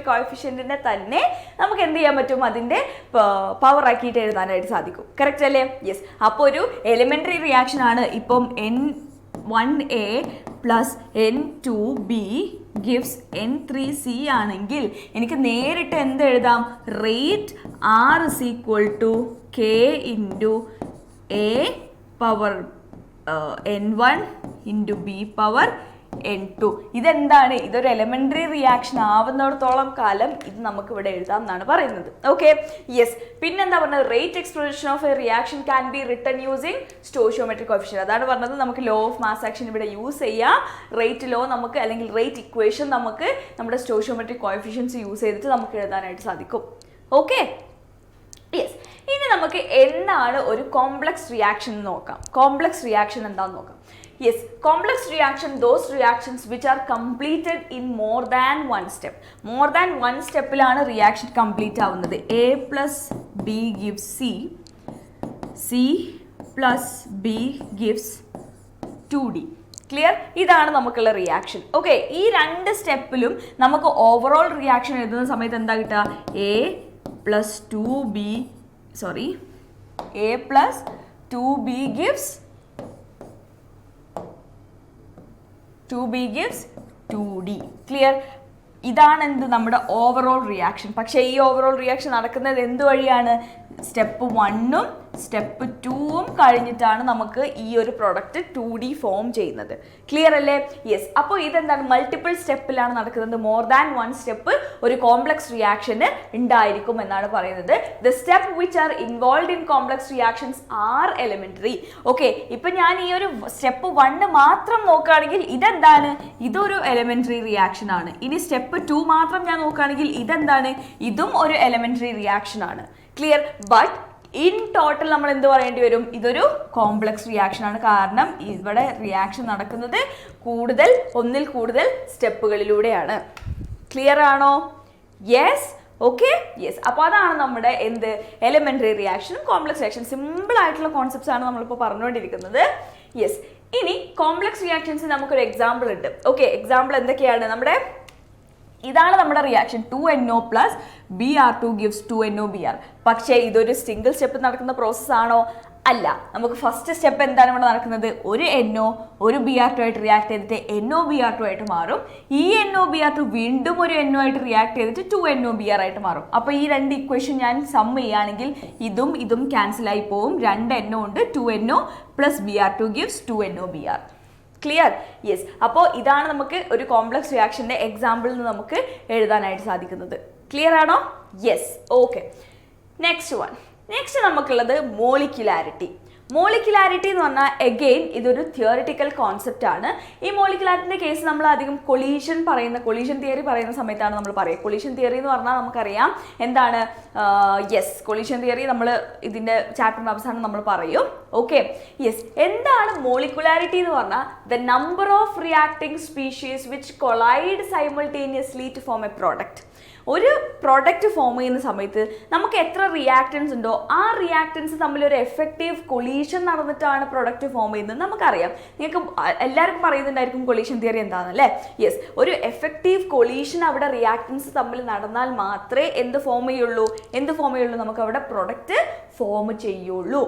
Speaker 1: കോഎഫിഷ്യന്റിനെ തന്നെ നമുക്ക് എന്ത് ചെയ്യാൻ പറ്റും? അതിന്റെ പവർ ആക്കിയിട്ട് എഴുതാനായിട്ട് സാധിക്കും. കറക്റ്റ് അല്ലേ? യെസ്. അപ്പോൾ ഒരു എലിമെന്ററി റിയാക്ഷൻ ആണ്. ഇപ്പം N1A plus N2B gives N3C ആണെങ്കിൽ എനിക്ക് നേരിട്ട് എന്ത് എഴുതാം? Rate R is equal to K into A power N1 into B power N2. ഇതെന്താണ്? ഇതൊരു എലിമെൻ്ററി റിയാക്ഷൻ ആവുന്നിടത്തോളം കാലം ഇത് നമുക്ക് ഇവിടെ എഴുതാം എന്നാണ് പറയുന്നത്. Okay, yes. പിന്നെന്താ പറഞ്ഞത്? Rate explosion of a reaction can be written using സ്റ്റോയിഷ്യോമെട്രിക് coefficient. അതാണ് പറഞ്ഞത്, നമുക്ക് ലോ ഓഫ് മാസ് ആക്ഷൻ ഇവിടെ യൂസ് ചെയ്യാം. റേറ്റ് ലോ നമുക്ക്, അല്ലെങ്കിൽ റേറ്റ് ഇക്വേഷൻ നമുക്ക് നമ്മുടെ സ്റ്റോയിഷ്യോമെട്രിക് കോഎഫിഷ്യൻസ് യൂസ് ചെയ്തിട്ട് നമുക്ക് എഴുതാനായിട്ട് സാധിക്കും. Okay, yes. ഇനി നമുക്ക് എന്താണ് ഒരു കോംപ്ലക്സ് റിയാക്ഷൻ എന്ന് നോക്കാം. കോംപ്ലക്സ് റിയാക്ഷൻ എന്താണെന്ന് നോക്കാം. Yes, complex reaction, those reactions which are completed in more than one step. More than one step ലാണ് reaction complete ആവുന്നത്. A plus B gives C, C plus B gives 2D. Clear? ഇതാണ് നമുക്കുള്ള റിയാക്ഷൻ. ഓക്കെ, ഈ രണ്ട് സ്റ്റെപ്പിലും നമുക്ക് ഓവറോൾ റിയാക്ഷൻ എഴുതുന്ന സമയത്ത് എന്താ കിട്ടുക? A plus 2B gives 2D. Clear? ഇതാണ് എന്ത്? നമ്മുടെ ഓവറോൾ റിയാക്ഷൻ. പക്ഷേ ഈ ഓവറോൾ റിയാക്ഷൻ നടക്കുന്നത് എന്ത് വഴിയാണ്? സ്റ്റെപ്പ് 1ഉം സ്റ്റെപ്പ് 2ഉം കഴിഞ്ഞിട്ടാണ് നമുക്ക് ഈ ഒരു പ്രൊഡക്റ്റ് 2D ഫോം ചെയ്യുന്നത്. ക്ലിയർ അല്ലേ? യെസ്. അപ്പോൾ ഇതെന്താണ്? മൾട്ടിപ്പിൾ സ്റ്റെപ്പിലാണ് നടക്കുന്നത്. മോർ ദാൻ വൺ സ്റ്റെപ്പ് ഒരു കോംപ്ലക്സ് റിയാക്ഷന് ഉണ്ടായിരിക്കും എന്നാണ് പറയുന്നത്. The step which are involve in complex reactions R elementary. Okay, ഇപ്പൊ ഞാൻ ഈ ഒരു സ്റ്റെപ്പ് 1 മാത്രം നോക്കുകയാണെങ്കിൽ ഇതെന്താണ്? ഇതൊരു എലിമെന്ററി റിയാക്ഷൻ ആണ്. ഇനി സ്റ്റെപ്പ് 2 മാത്രം ഞാൻ നോക്കുകയാണെങ്കിൽ ഇതെന്താണ്? ഇതും ഒരു എലിമെന്ററി റിയാക്ഷൻ ആണ്. ക്ലിയർ? ബട്ട് ഇൻ ടോട്ടൽ നമ്മൾ എന്ത് പറയേണ്ടി വരും? ഇതൊരു കോംപ്ലക്സ് റിയാക്ഷൻ ആണ്. കാരണം ഇവിടെ റിയാക്ഷൻ നടക്കുന്നത് ഒന്നിൽ കൂടുതൽ സ്റ്റെപ്പുകളിലൂടെയാണ്. ക്ലിയർ ആണോ? യെസ്. Okay, yes. അപ്പോൾ അതാണ് നമ്മുടെ എന്ത്? എലിമെന്ററി റിയാക്ഷനും കോംപ്ലക്സ് റിയാക്ഷൻ. സിമ്പിൾ ആയിട്ടുള്ള കോൺസെപ്റ്റ്സ് ആണ് നമ്മളിപ്പോൾ പറഞ്ഞുകൊണ്ടിരിക്കുന്നത്. യെസ്. ഇനി കോംപ്ലക്സ് റിയാക്ഷൻസ് നമുക്കൊരു എക്സാമ്പിൾ ഉണ്ട്. ഓക്കെ, എക്സാമ്പിൾ എന്തൊക്കെയാണ്? ഇതാണ് നമ്മുടെ reaction 2NO plus Br2 gives 2NOBr. പക്ഷേ ഇതൊരു സിംഗിൾ സ്റ്റെപ്പ് നടക്കുന്ന പ്രോസസ് ആണോ? അല്ല. നമുക്ക് ഫസ്റ്റ് സ്റ്റെപ്പ് എന്താണ് ഇവിടെ നടക്കുന്നത്? ഒരു NO ഒരു Br2 ആയിട്ട് റിയാക്ട് ചെയ്തിട്ട് NOBr2 ആയിട്ട് മാറും. ഈ NOBr2 വീണ്ടും ഒരു NO ആയിട്ട് റിയാക്ട് ചെയ്തിട്ട് 2NOBr ആയിട്ട് മാറും. അപ്പോൾ ഈ രണ്ട് ഇക്വേഷൻ ഞാൻ സം ചെയ്യുകയാണെങ്കിൽ ഇതും ക്യാൻസൽ ആയി പോവും. 2 NO ഉണ്ട്. 2NO plus Br2 gives 2NOBr. Clear? Yes. അപ്പോൾ ഇതാണ് നമുക്ക് ഒരു കോംപ്ലക്സ് റിയാക്ഷൻ്റെ എക്സാമ്പിളിൽ നിന്ന് നമുക്ക് എഴുതാനായിട്ട് സാധിക്കുന്നത്. ക്ലിയർ ആണോ? യെസ്. ഓക്കെ, നെക്സ്റ്റ് നമുക്കുള്ളത് മോളിക്യുലാരിറ്റി. മോളിക്യുലാരിറ്റി എന്ന് പറഞ്ഞാൽ എഗെയിൻ ഇതൊരു തിയറിറ്റിക്കൽ കോൺസെപ്റ്റ് ആണ്. ഈ മോളിക്യുലാരിറ്റിൻ്റെ കേസ് നമ്മൾ അധികം കൊളീഷൻ തിയറി പറയുന്ന സമയത്താണ് നമ്മൾ പറയുക. കൊളീഷൻ തിയറി എന്ന് പറഞ്ഞാൽ നമുക്കറിയാം എന്താണ്? യെസ്, കൊളീഷൻ തിയറി നമ്മൾ ഇതിൻ്റെ ചാപ്റ്ററിൻ്റെ അവസാനം നമ്മൾ പറയും. Okay, yes. എന്താണ് മോളിക്യുലാരിറ്റി എന്ന് പറഞ്ഞാൽ? The number of reacting species which collide simultaneously to form a product. ഒരു പ്രോഡക്റ്റ് ഫോം ചെയ്യുന്ന സമയത്ത് നമുക്ക് എത്ര റിയാക്റ്റൻസ് ഉണ്ടോ ആ റിയാക്റ്റൻസ് തമ്മിൽ ഒരു എഫക്റ്റീവ് കൊളീഷൻ നടന്നിട്ടാണ് പ്രൊഡക്റ്റ് ഫോം ചെയ്യുന്നത്. നമുക്കറിയാം, നിങ്ങൾക്ക് എല്ലാവർക്കും പറയുന്നുണ്ടായിരിക്കും കൊളീഷൻ തിയറി എന്താണെന്നല്ലേ? യെസ്. ഒരു എഫക്റ്റീവ് കൊളീഷൻ അവിടെ റിയാക്റ്റൻസ് തമ്മിൽ നടന്നാൽ മാത്രമേ എന്ത് ഫോം ചെയ്യുള്ളൂ? നമുക്ക് അവിടെ പ്രൊഡക്റ്റ് ഫോം ചെയ്യുള്ളൂ.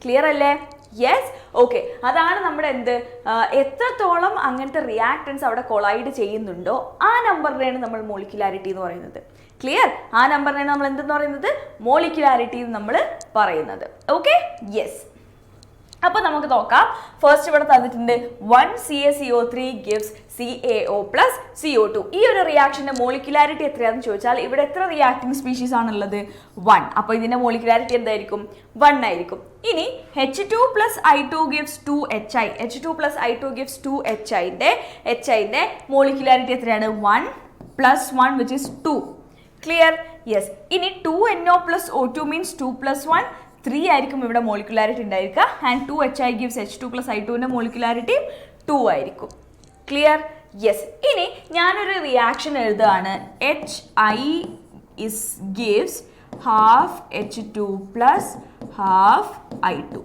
Speaker 1: ക്ലിയർ അല്ലേ? യെസ്. ഓക്കെ, അതാണ് നമ്മുടെ എന്ത്? എത്രത്തോളം അങ്ങനത്തെ റിയാക്റ്റൻസ് അവിടെ കൊളൈഡ് ചെയ്യുന്നുണ്ടോ ആ നമ്പറിനെയാണ് നമ്മൾ മോളിക്യുലാരിറ്റി എന്ന് പറയുന്നത്. ക്ലിയർ? ആ നമ്പറിനെയാണ് നമ്മൾ എന്തെന്ന് പറയുന്നത്? മോളിക്യുലാരിറ്റി എന്ന് നമ്മൾ പറയുന്നത്. Okay, yes. അപ്പോൾ നമുക്ക് നോക്കാം. ഫസ്റ്റ് ഇവിടെ തന്നിട്ടുണ്ട് 1CaCO3 gives CaO plus CO2. ഈ ഒരു റിയാക്ഷൻ്റെ മോളിക്യുലാരിറ്റി എത്രയാണെന്ന് ചോദിച്ചാൽ ഇവിടെ എത്ര റിയാക്ടിങ് സ്പീഷീസ് ആണുള്ളത്? 1. അപ്പോൾ ഇതിൻ്റെ മോളിക്യുലാരിറ്റി എന്തായിരിക്കും? 1 ആയിരിക്കും. ഇനി H2 plus I2 gives 2HI. H2 plus I2 gives 2HIൻ്റെ മോളിക്യുലാരിറ്റി എത്രയാണ്? 1 plus 1 which is 2. Clear? Yes. ഇനി 2NO plus O2 means 2 plus 1 3 ആയിരിക്കും ഇവിടെ മോളിക്യുലാരിറ്റി ഉണ്ടായിരിക്കുക. And 2HI gives H2 plus I2ൻ്റെ മോളിക്യുലാരിറ്റി 2 ആയിരിക്കും. ക്ലിയർ? യെസ്. ഇനി ഞാനൊരു റിയാക്ഷൻ എഴുതുകയാണ്. HI gives half H2 plus half I2.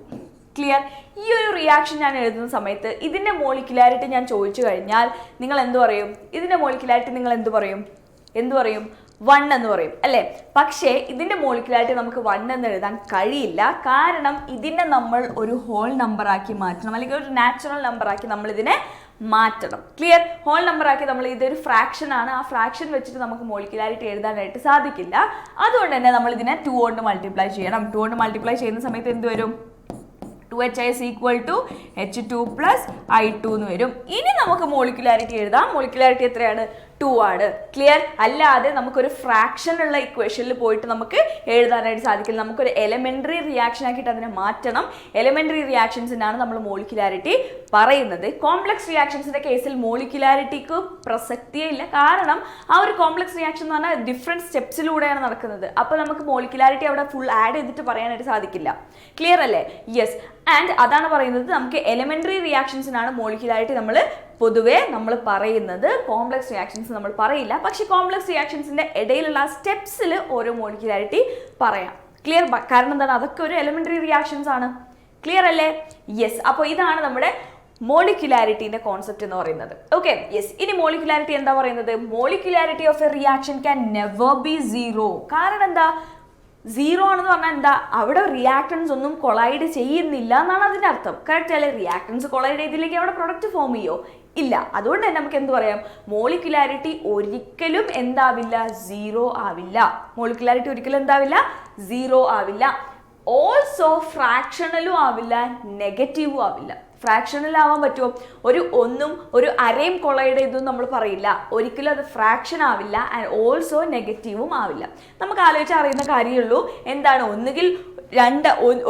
Speaker 1: Clear? ഈ ഒരു റിയാക്ഷൻ ഞാൻ എഴുതുന്ന സമയത്ത് ഇതിൻ്റെ മോളിക്യുലാരിറ്റി ഞാൻ ചോദിച്ചു കഴിഞ്ഞാൽ നിങ്ങൾ എന്ത് പറയും? ഇതിൻ്റെ മോളിക്യുലാരിറ്റി നിങ്ങൾ എന്ത് പറയും? 1 എന്ന് പറയും അല്ലേ? പക്ഷേ ഇതിൻ്റെ മോളിക്യുലാരിറ്റി നമുക്ക് 1 എന്ന് എഴുതാൻ കഴിയില്ല. കാരണം ഇതിനെ നമ്മൾ ഒരു ഹോൾ നമ്പർ ആക്കി മാറ്റണം, അല്ലെങ്കിൽ ഒരു നാച്ചുറൽ നമ്പർ ആക്കി നമ്മൾ ഇതിനെ മാറ്റണം. ക്ലിയർ? ഹോൾ നമ്പർ ആക്കി നമ്മൾ ഇതൊരു ഫ്രാക്ഷൻ ആണ്. ആ ഫ്രാക്ഷൻ വെച്ചിട്ട് നമുക്ക് മോളിക്യുലാരിറ്റി എഴുതാനായിട്ട് സാധിക്കില്ല. അതുകൊണ്ട് തന്നെ നമ്മൾ ഇതിനെ 2 കൊണ്ട് മൾട്ടിപ്ലൈ ചെയ്യണം. 2 കൊണ്ട് മൾട്ടിപ്ലൈ ചെയ്യുന്ന സമയത്ത് എന്ത് വരും? 2HI is equal to H2 plus I2 എന്ന് വരും. ഇനി നമുക്ക് മോളിക്കുലാരിറ്റി എഴുതാം. മോളിക്കുലാരിറ്റി എത്രയാണ്? 2 ആണ്. ക്ലിയർ? അല്ലാതെ നമുക്കൊരു ഫ്രാക്ഷൻ ഉള്ള ഇക്വേഷനിൽ പോയിട്ട് നമുക്ക് എഴുതാനായിട്ട് സാധിക്കില്ല. നമുക്കൊരു എലമെന്ററി റിയാക്ഷൻ ആക്കിയിട്ട് അതിനെ മാറ്റണം. എലമെന്ററി റിയാക്ഷൻസിനാണ് നമ്മൾ മോളിക്കുലാരിറ്റി പറയുന്നത്. കോംപ്ലക്സ് റിയാക്ഷൻസിന്റെ കേസിൽ മോളിക്കുലാരിറ്റിക്ക് പ്രസക്തിയേ ഇല്ല. കാരണം ആ ഒരു കോംപ്ലക്സ് റിയാക്ഷൻ എന്ന് പറഞ്ഞാൽ ഡിഫറെന്റ് സ്റ്റെപ്സിലൂടെയാണ് നടക്കുന്നത്. അപ്പോൾ നമുക്ക് മോളിക്കുലാരിറ്റി അവിടെ ഫുൾ ആഡ് ചെയ്തിട്ട് പറയാനായിട്ട് സാധിക്കില്ല. ക്ലിയർ അല്ലേ? യെസ്. ആൻഡ് അതാണ് പറയുന്നത്, നമുക്ക് എലമെന്ററി റിയാക്ഷൻസിനാണ് മോളിക്കുലാരിറ്റി പൊതുവേ നമ്മൾ പറയുന്നത്. കോംപ്ലക്സ് റിയാക്ഷൻസ് നമ്മൾ പറയില്ല. പക്ഷെ കോംപ്ലക്സ് റിയാക്ഷൻസിന്റെ ഇടയിലുള്ള സ്റ്റെപ്സിൽ ഓരോ മോളിക്കുലാരിറ്റി പറയാം. ക്ലിയർ? കാരണം എന്താണ്? അതൊക്കെ ഒരു എലമെന്ററി റിയാക്ഷൻസ് ആണ്. ക്ലിയർ അല്ലേ? യെസ്. അപ്പോൾ ഇതാണ് നമ്മുടെ മോളിക്കുലാരിറ്റിന്റെ കോൺസെപ്റ്റ് എന്ന് പറയുന്നത്. Okay, yes. ഇനി മോളിക്കുലാരിറ്റി എന്താ പറയുന്നത്? Molecularity of a reaction can never B zero. കാരണം എന്താ? സീറോ ആണെന്ന് പറഞ്ഞാൽ എന്താ? അവിടെ റിയാക്ടൻസ് ഒന്നും കൊളൈഡ് ചെയ്യുന്നില്ല എന്നാണ് അതിൻ്റെ അർത്ഥം. കറക്റ്റ് അല്ലേ? റിയാക്ടൻസ് കൊളൈഡ് ചെയ്തില്ലെങ്കിൽ അവിടെ പ്രൊഡക്റ്റ് ഫോം ചെയ്യോ? ഇല്ല. അതുകൊണ്ട് തന്നെ നമുക്ക് എന്ത് പറയാം? മോളിക്കുലാരിറ്റി ഒരിക്കലും എന്താവില്ല? സീറോ ആവില്ല. മോളിക്കുലാരിറ്റി ഒരിക്കലും എന്താവില്ല? സീറോ ആവില്ല. ഓൾസോ ഫ്രാക്ഷണലും ആവില്ല, നെഗറ്റീവും ആവില്ല. ഫ്രാക്ഷണൽ ആവാൻ പറ്റുമോ? ഒരു ഒന്നും ഒരു അരയും കൊളൈഡ് ചെയ്തൊന്നും നമ്മൾ പറയില്ല. ഒരിക്കലും അത് ഫ്രാക്ഷൻ ആവില്ല. ആൻഡ് ഓൾസോ നെഗറ്റീവും ആവില്ല. നമുക്ക് ആലോചിച്ച് അറിയുന്ന കാര്യമുള്ളൂ. എന്താണ്? ഒന്നുകിൽ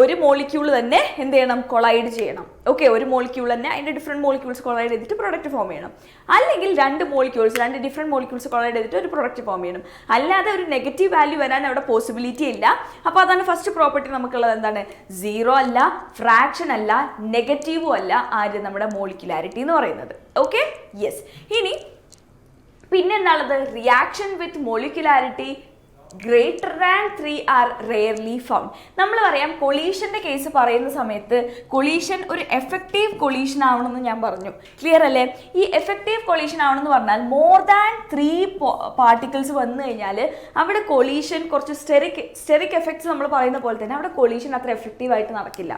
Speaker 1: ഒരു മോളിക്യൂൾ തന്നെ എന്ത് ചെയ്യണം? കൊളൈഡ് ചെയ്യണം. ഓക്കെ, ഒരു മോളിക്യൂൾ തന്നെ അതിൻ്റെ ഡിഫറെൻറ്റ് മോളിക്യൂൾസ് കൊളൈഡ് ചെയ്തിട്ട് പ്രൊഡക്റ്റ് ഫോം ചെയ്യണം. അല്ലെങ്കിൽ രണ്ട് ഡിഫറെൻറ്റ് മോളിക്യൂൾസ് കൊളൈഡ് ചെയ്തിട്ട് ഒരു പ്രൊഡക്റ്റ് ഫോം ചെയ്യണം. അല്ലാതെ ഒരു നെഗറ്റീവ് വാല്യൂ വരാൻ അവിടെ പോസിബിലിറ്റി ഇല്ല. അപ്പോൾ അതാണ് ഫസ്റ്റ് പ്രോപ്പർട്ടി നമുക്കുള്ളത്. എന്താണ്? സീറോ അല്ല, ഫ്രാക്ഷൻ അല്ല, നെഗറ്റീവും അല്ല ആര്? നമ്മുടെ മോളിക്കുലാരിറ്റി എന്ന് പറയുന്നത്. Okay, yes. ഇനി പിന്നെന്താണുള്ളത്? Reaction with molecularity greater than 3 are rarely found. നമ്മൾ പറയാം കൊളീഷന്റെ കേസ് പറയുന്ന സമയത്ത് കൊളീഷൻ ഒരു എഫക്റ്റീവ് കൊളീഷൻ ആവണമെന്ന് ഞാൻ പറഞ്ഞു. ക്ലിയർ അല്ലേ? ഈ എഫക്റ്റീവ് കൊളീഷൻ ആവണമെന്ന് പറഞ്ഞാൽ മോർ ദാൻ 3 പാർട്ടിക്കിൾസ് വന്നു കഴിഞ്ഞാൽ അവിടെ കൊളീഷൻ കുറച്ച് സ്റ്റെറിക് എഫക്ട്സ് നമ്മൾ പറയുന്ന പോലെ തന്നെ അവിടെ കൊളീഷൻ അത്ര എഫക്റ്റീവായിട്ട് നടക്കില്ല.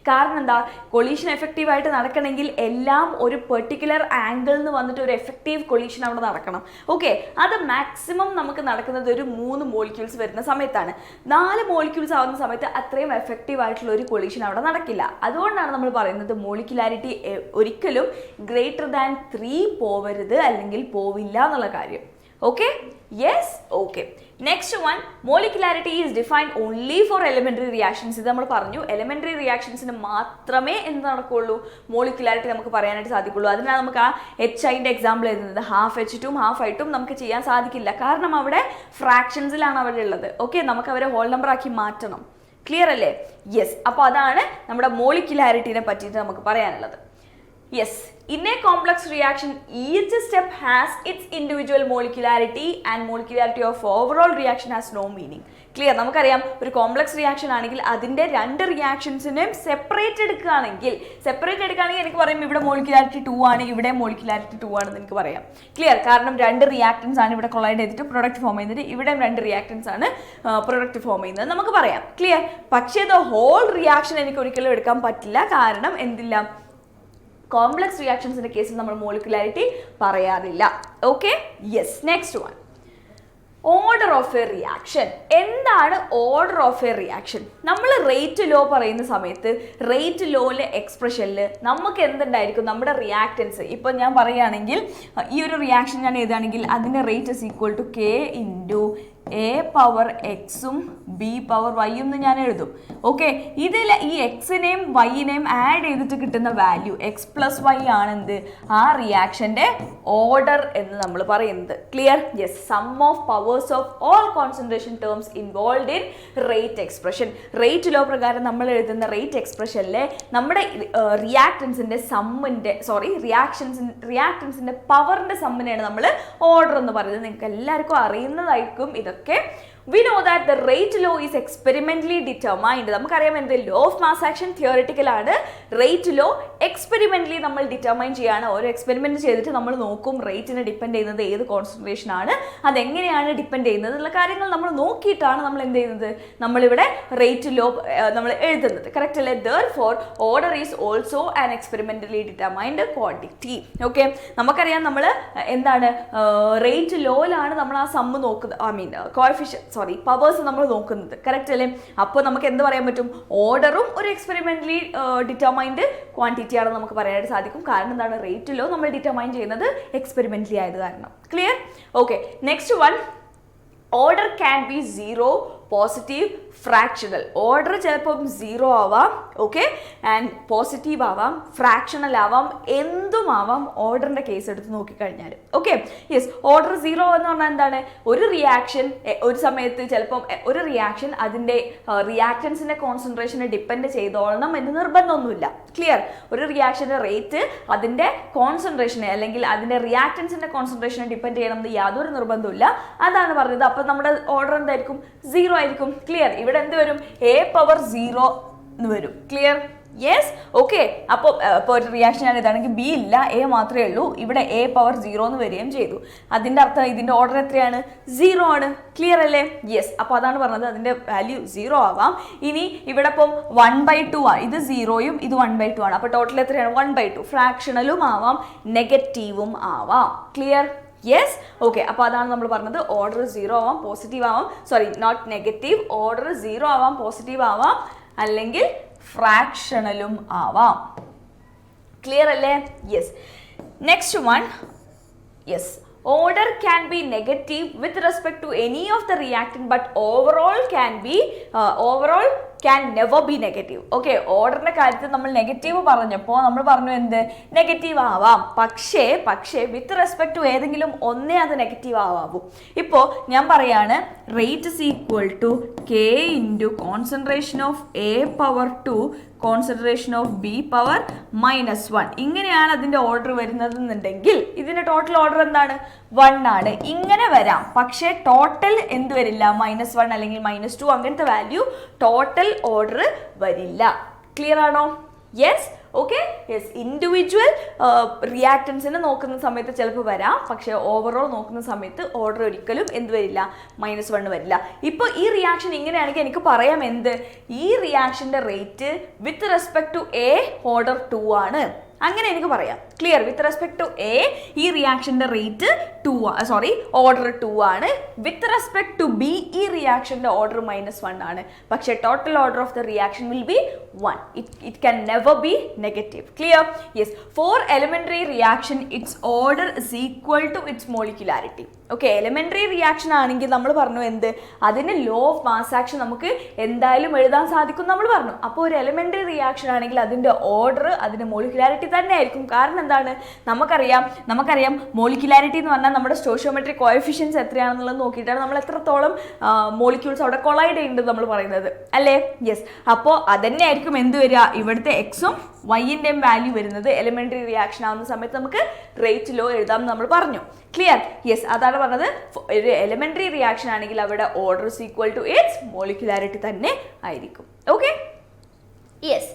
Speaker 1: കാരണം എന്താ? കൊളീഷൻ എഫക്റ്റീവായിട്ട് നടക്കണമെങ്കിൽ എല്ലാം ഒരു പെർട്ടിക്കുലർ ആംഗിളിൽ നിന്ന് വന്നിട്ട് ഒരു എഫക്റ്റീവ് കൊളീഷൻ അവിടെ നടക്കണം. ഓക്കെ, അത് മാക്സിമം നമുക്ക് നടക്കുന്നത് ഒരു 3 മോളിക്യൂൾസ് വരുന്ന സമയത്താണ്. 4 മോളിക്യൂൾസ് ആവുന്ന സമയത്ത് അത്രയും എഫക്റ്റീവ് ആയിട്ടുള്ള ഒരു കൊളീഷൻ അവിടെ നടക്കില്ല. അതുകൊണ്ടാണ് നമ്മൾ പറയുന്നത് മോളിക്കുലാരിറ്റി ഒരിക്കലും ഗ്രേറ്റർ ദാൻ 3 പോവരുത്, അല്ലെങ്കിൽ പോവില്ല എന്നുള്ള കാര്യം. Okay? Yes? Okay. Next one, molecularity is defined only for elementary reactions. ഇത് നമ്മൾ പറഞ്ഞു, elementary reactionsന് മാത്രമേ എന്ത് നടക്കുള്ളൂ? മോളിക്കുലാരിറ്റി നമുക്ക് പറയാനായിട്ട് സാധിക്കുള്ളൂ. അതിനാണ് നമുക്ക് ആ HIന്റെ എക്സാമ്പിൾ എഴുതുന്നത്. ഹാഫ് H2 ഹാഫ് I2 നമുക്ക് ചെയ്യാൻ സാധിക്കില്ല. കാരണം അവിടെ ഫ്രാക്ഷൻസിലാണ് അവിടെ ഉള്ളത്. ഓക്കെ, നമുക്ക് അവരെ ഹോൾ നമ്പർ ആക്കി മാറ്റണം. ക്ലിയർ അല്ലേ? യെസ്. അപ്പോൾ അതാണ് നമ്മുടെ മോളിക്കുലാരിറ്റിനെ പറ്റിയിട്ട് നമുക്ക് പറയാനുള്ളത്. Yes, in a complex reaction, each step has its individual molecularity and molecularity of overall reaction has no meaning. Clear? നമുക്കറിയാം ഒരു കോംപ്ലക്സ് റിയാക്ഷൻ ആണെങ്കിൽ അതിൻ്റെ 2 റിയാക്ഷൻസിനെയും സെപ്പറേറ്റ് എടുക്കുകയാണെങ്കിൽ എനിക്ക് പറയാം ഇവിടെ മോളിക്കുലാരിറ്റി 2 ആണ്, ഇവിടെ മോളിക്കുലാരിറ്റി 2 ആണെന്ന് എനിക്ക് പറയാം. ക്ലിയർ? കാരണം 2 റിയാക്ടൻസ് ആണ് ഇവിടെ കൊളൈഡ് ചെയ്തിട്ട് പ്രൊഡക്റ്റ് ഫോം ചെയ്യുന്നത്, ഇവിടെ 2 റിയാക്ടൻസ് ആണ് പ്രൊഡക്റ്റ് ഫോം ചെയ്യുന്നത് നമുക്ക് പറയാം. ക്ലിയർ? പക്ഷേ ദ ഹോൾ റിയാക്ഷൻ എനിക്ക് ഒരിക്കലും എടുക്കാൻ പറ്റില്ല. കാരണം എന്തില്ല? കോംപ്ലക്സ് റിയാക്ഷൻസിന്റെ കേസിൽ നമ്മൾ മോളിക്കുലാരിറ്റി പറയാറില്ല. Okay, yes. Next one, order of a reaction. എന്താണ് ഓർഡർ ഓഫ് എ റിയാക്ഷൻ? നമ്മൾ റേറ്റ് ലോ പറയുന്ന സമയത്ത് റേറ്റ് ലോയിലെ എക്സ്പ്രഷനിൽ നമുക്ക് എന്തുണ്ടായിരിക്കും? നമ്മുടെ റിയാക്റ്റൻസ്. ഇപ്പം ഞാൻ പറയുകയാണെങ്കിൽ ഈ ഒരു റിയാക്ഷൻ ഞാൻ എഴുതുകയാണെങ്കിൽ അതിൻ്റെ rate is equal to K into A power എക്സും B പവർ വൈയും എന്ന് ഞാൻ എഴുതും. ഓക്കെ, ഇതിൽ ഈ എക്സിനെയും വൈനെയും ആഡ് ചെയ്തിട്ട് കിട്ടുന്ന വാല്യൂ എക്സ് പ്ലസ് വൈ ആണെന്ത്? ആ റിയാക്ഷൻ്റെ ഓർഡർ എന്ന് നമ്മൾ പറയുന്നത്. Clear? Yes. Sum of powers of all concentration terms involve in rate expression. Rate law പ്രകാരം നമ്മൾ എഴുതുന്ന റേറ്റ് എക്സ്പ്രഷനിലെ നമ്മുടെ റിയാക്റ്റൻസിൻ്റെ റിയാക്റ്റൻസിൻ്റെ പവറിൻ്റെ സമ്മിനെയാണ് നമ്മൾ ഓർഡർ എന്ന് പറയുന്നത്. നിങ്ങൾക്ക് എല്ലാവർക്കും അറിയുന്നതായിരിക്കും ഇതൊക്കെ. We know that the rate law is experimentally determined. നമുക്കറിയാം എന്ത്? Law of mass action theoretical ആണ്. റേറ്റ് ലോ എക്സ്പെരിമെന്റലി നമ്മൾ ഡിറ്റർമൈൻ ചെയ്യാണ്. ഒരു എക്സ്പെരിമെന്റ് ചെയ്തിട്ട് നമ്മൾ നോക്കും റേറ്റിനെ ഡിപ്പെൻഡ് ചെയ്യുന്നത് ഏത് കോൺസെൻട്രേഷൻ ആണ്, അതെങ്ങനെയാണ് ഡിപ്പെൻഡ് ചെയ്യുന്നത് എന്നുള്ള കാര്യങ്ങൾ നമ്മൾ നോക്കിയിട്ടാണ് നമ്മൾ എന്ത് ചെയ്യുന്നത്? നമ്മളിവിടെ റേറ്റ് ലോ നമ്മൾ എഴുതുന്നത്. കറക്റ്റ് അല്ലേ? Therefore, order is also an experimentally determined quantity. Okay, നമുക്കറിയാം നമ്മൾ എന്താണ് റേറ്റ് ലോയിലാണ് നമ്മൾ ആ സമ്മ് നോക്കുന്നത്. കോഎഫിഷ്യന്റ് പവേഴ്സ് നമ്മൾ നോക്കുന്നത്. കറക്റ്റ് അല്ലേ? അപ്പോൾ നമുക്ക് എന്ത് പറയാൻ പറ്റും? ഓർഡറും ഒരു എക്സ്പെരിമെന്റലി ഡിറ്റർമൈൻഡ് ക്വാണ്ടിറ്റി ആണെന്ന് നമുക്ക് പറയാനായിട്ട് സാധിക്കും. കാരണം എന്താണ്? റേറ്റിലോ നമ്മൾ ഡിറ്റർമൈൻ ചെയ്യുന്നത് എക്സ്പെരിമെന്റലി ആയത് കാരണം. Clear? Okay, next one, order can be zero, positive, fractional. Order ചിലപ്പം 0 ആവാം, ഓക്കെ, ആൻഡ് പോസിറ്റീവ് ആവാം, ഫ്രാക്ഷണൽ ആവാം, എന്തുമാവാം ഓർഡറിൻ്റെ കേസ് എടുത്ത് നോക്കിക്കഴിഞ്ഞാൽ. ഓക്കെ, യെസ്, ഓർഡർ 0 എന്ന് പറഞ്ഞാൽ എന്താണ്? ഒരു റിയാക്ഷൻ ഒരു സമയത്ത് ചിലപ്പം ഒരു റിയാക്ഷൻ അതിൻ്റെ റിയാക്റ്റൻസിൻ്റെ കോൺസെൻട്രേഷനെ ഡിപ്പെൻഡ് ചെയ്തോളണം എന്ന് നിർബന്ധമൊന്നുമില്ല. ക്ലിയർ? ഒരു റിയാക്ഷൻ്റെ റേറ്റ് അതിൻ്റെ കോൺസെൻട്രേഷനെ അല്ലെങ്കിൽ അതിൻ്റെ റിയാക്റ്റൻസിൻ്റെ കോൺസെൻട്രേഷനെ ഡിപ്പെൻഡ് ചെയ്യണമെന്ന് യാതൊരു നിർബന്ധമില്ല. അതാണ് പറഞ്ഞത്. അപ്പം നമ്മുടെ ഓർഡർ എന്തായിരിക്കും? 0 ആയിരിക്കും. ക്ലിയർ? ഇവിടെ എന്ത് വരും? a⁻0 എന്ന് വരും. ക്ലിയർ? Yes, okay. അപ്പോൾ ഒരു റിയാക്ഷൻ ആണ് ഇതാണെങ്കിൽ ബി ഇല്ല, എ മാത്രമേ ഉള്ളൂ. ഇവിടെ a⁻0 എന്ന് വരികയും ചെയ്തു. അതിൻ്റെ അർത്ഥം ഇതിൻ്റെ ഓർഡർ എത്രയാണ്? 0 ആണ്. ക്ലിയർ അല്ലേ? യെസ്. അപ്പോൾ അതാണ് പറഞ്ഞത്, അതിൻ്റെ വാല്യൂ 0 ആവാം. ഇനി ഇവിടെ ഇപ്പം 1/2 ആണ്. ഇത് 0യും ഇത് 1/2 ആണ്. അപ്പോൾ ടോട്ടൽ എത്രയാണ്? 1/2. ഫ്രാക്ഷണലും ആവാം, നെഗറ്റീവും ആവാം. ക്ലിയർ? Yes, okay. അപ്പോൾ അതാണ് നമ്മൾ പറഞ്ഞത്, ഓർഡർ 0 ആവാം, പോസിറ്റീവ് ആവാം, നോട്ട് നെഗറ്റീവ്, ഓർഡർ 0 ആവാം, പോസിറ്റീവ് ആവാം, അല്ലെങ്കിൽ ഫ്രാക്ഷണലും ആവാം. ക്ലിയർ അല്ലേ? Yes. Next one, yes, order can be negative with respect to any of the reactant but overall can never be negative. Okay, ഓർഡറിൻ്റെ കാര്യത്തിൽ നമ്മൾ നെഗറ്റീവ് പറഞ്ഞപ്പോൾ നമ്മൾ പറഞ്ഞു എന്ത്? നെഗറ്റീവ് ആവാം, പക്ഷേ വിത്ത് റെസ്പെക്ട് ടു ഏതെങ്കിലും ഒന്നേ അത് നെഗറ്റീവ് ആവാവൂ. ഇപ്പോൾ ഞാൻ പറയാണ് rate is equal to k into concentration of a⁻2 concentration of b⁻−1. ഇങ്ങനെയാണ് അതിൻ്റെ ഓർഡർ വരുന്നതെന്നുണ്ടെങ്കിൽ ഇതിൻ്റെ ടോട്ടൽ ഓർഡർ എന്താണ്? 1 ആണ്. ഇങ്ങനെ വരാം, പക്ഷേ ടോട്ടൽ എന്ത് വരില്ല? -1 അല്ലെങ്കിൽ -2 അങ്ങനത്തെ വാല്യൂ ടോട്ടൽ ഓർഡർ വരില്ല. ക്ലിയർ ആണോ? Yes, okay. യെസ്, ഇൻഡിവിജ്വൽ റിയാക്റ്റൻസിനെ നോക്കുന്ന സമയത്ത് ചിലപ്പോൾ വരാം, പക്ഷേ ഓവറോൾ നോക്കുന്ന സമയത്ത് ഓർഡർ ഒരിക്കലും എന്ത് വരില്ല? -1 വരില്ല. ഇപ്പോൾ ഈ റിയാക്ഷൻ ഇങ്ങനെയാണെങ്കിൽ എനിക്ക് പറയാം എന്ത്? ഈ റിയാക്ഷൻ്റെ rate with respect to A order 2 ആണ്. അങ്ങനെ എനിക്ക് പറയാം. Clear? With respect to A ഈ റിയാക്ഷൻ്റെ റേറ്റ് ഓർഡർ 2 ആണ്. വിത്ത് റെസ്പെക്ട് ടു ബി ഈ റിയാക്ഷൻ്റെ ഓർഡർ -1 ആണ്. പക്ഷേ total order of the reaction will be 1. It can never be negative. Clear? Yes. For elementary reaction its order is equal to its molecularity. Okay, elementary reaction ആണെങ്കിൽ നമ്മൾ പറഞ്ഞു എന്ത്? അതിന് ലോ ഓഫ് മാസ് ആക്ഷൻ നമുക്ക് എന്തായാലും എഴുതാൻ സാധിക്കും നമ്മൾ പറഞ്ഞു. അപ്പോൾ ഒരു എലിമെൻ്ററി റിയാക്ഷൻ ആണെങ്കിൽ അതിൻ്റെ ഓർഡർ അതിൻ്റെ മോളിക്യുലാരിറ്റി തന്നെ ആയിരിക്കും. കാരണം എന്താണ്? നമുക്കറിയാം മോളിക്യുലാരിറ്റി എന്ന് പറഞ്ഞാൽ നമ്മുടെ സ്റ്റോഷിയോമെട്രിക് കോഎഫിഷ്യൻസ് എത്രയാണെന്നുള്ളത് നോക്കിയിട്ടാണ് നമ്മൾ എത്രത്തോളം മോളിക്യൂൾസ് അവിടെ കൊളൈഡ് ചെയ്യുന്നത് നമ്മൾ പറയുന്നത് അല്ലേ? യെസ്. അപ്പോൾ അതന്നെ ആയിരിക്കും എന്ത് വരിക? ഇവിടുത്തെ എക്സും വൈൻ്റെയും വാല്യൂ വരുന്നത് എലിമെൻ്ററി റിയാക്ഷൻ ആവുന്ന സമയത്ത് നമുക്ക് റേറ്റ് ലോ എഴുതാമെന്ന് നമ്മൾ പറഞ്ഞു. ക്ലിയർ? യെസ്, അതാണ് പറഞ്ഞത്. ഒരു എലിമെൻ്ററി റിയാക്ഷൻ ആണെങ്കിൽ അവിടെ order is equal to its molecularity തന്നെ ആയിരിക്കും. Okay, yes.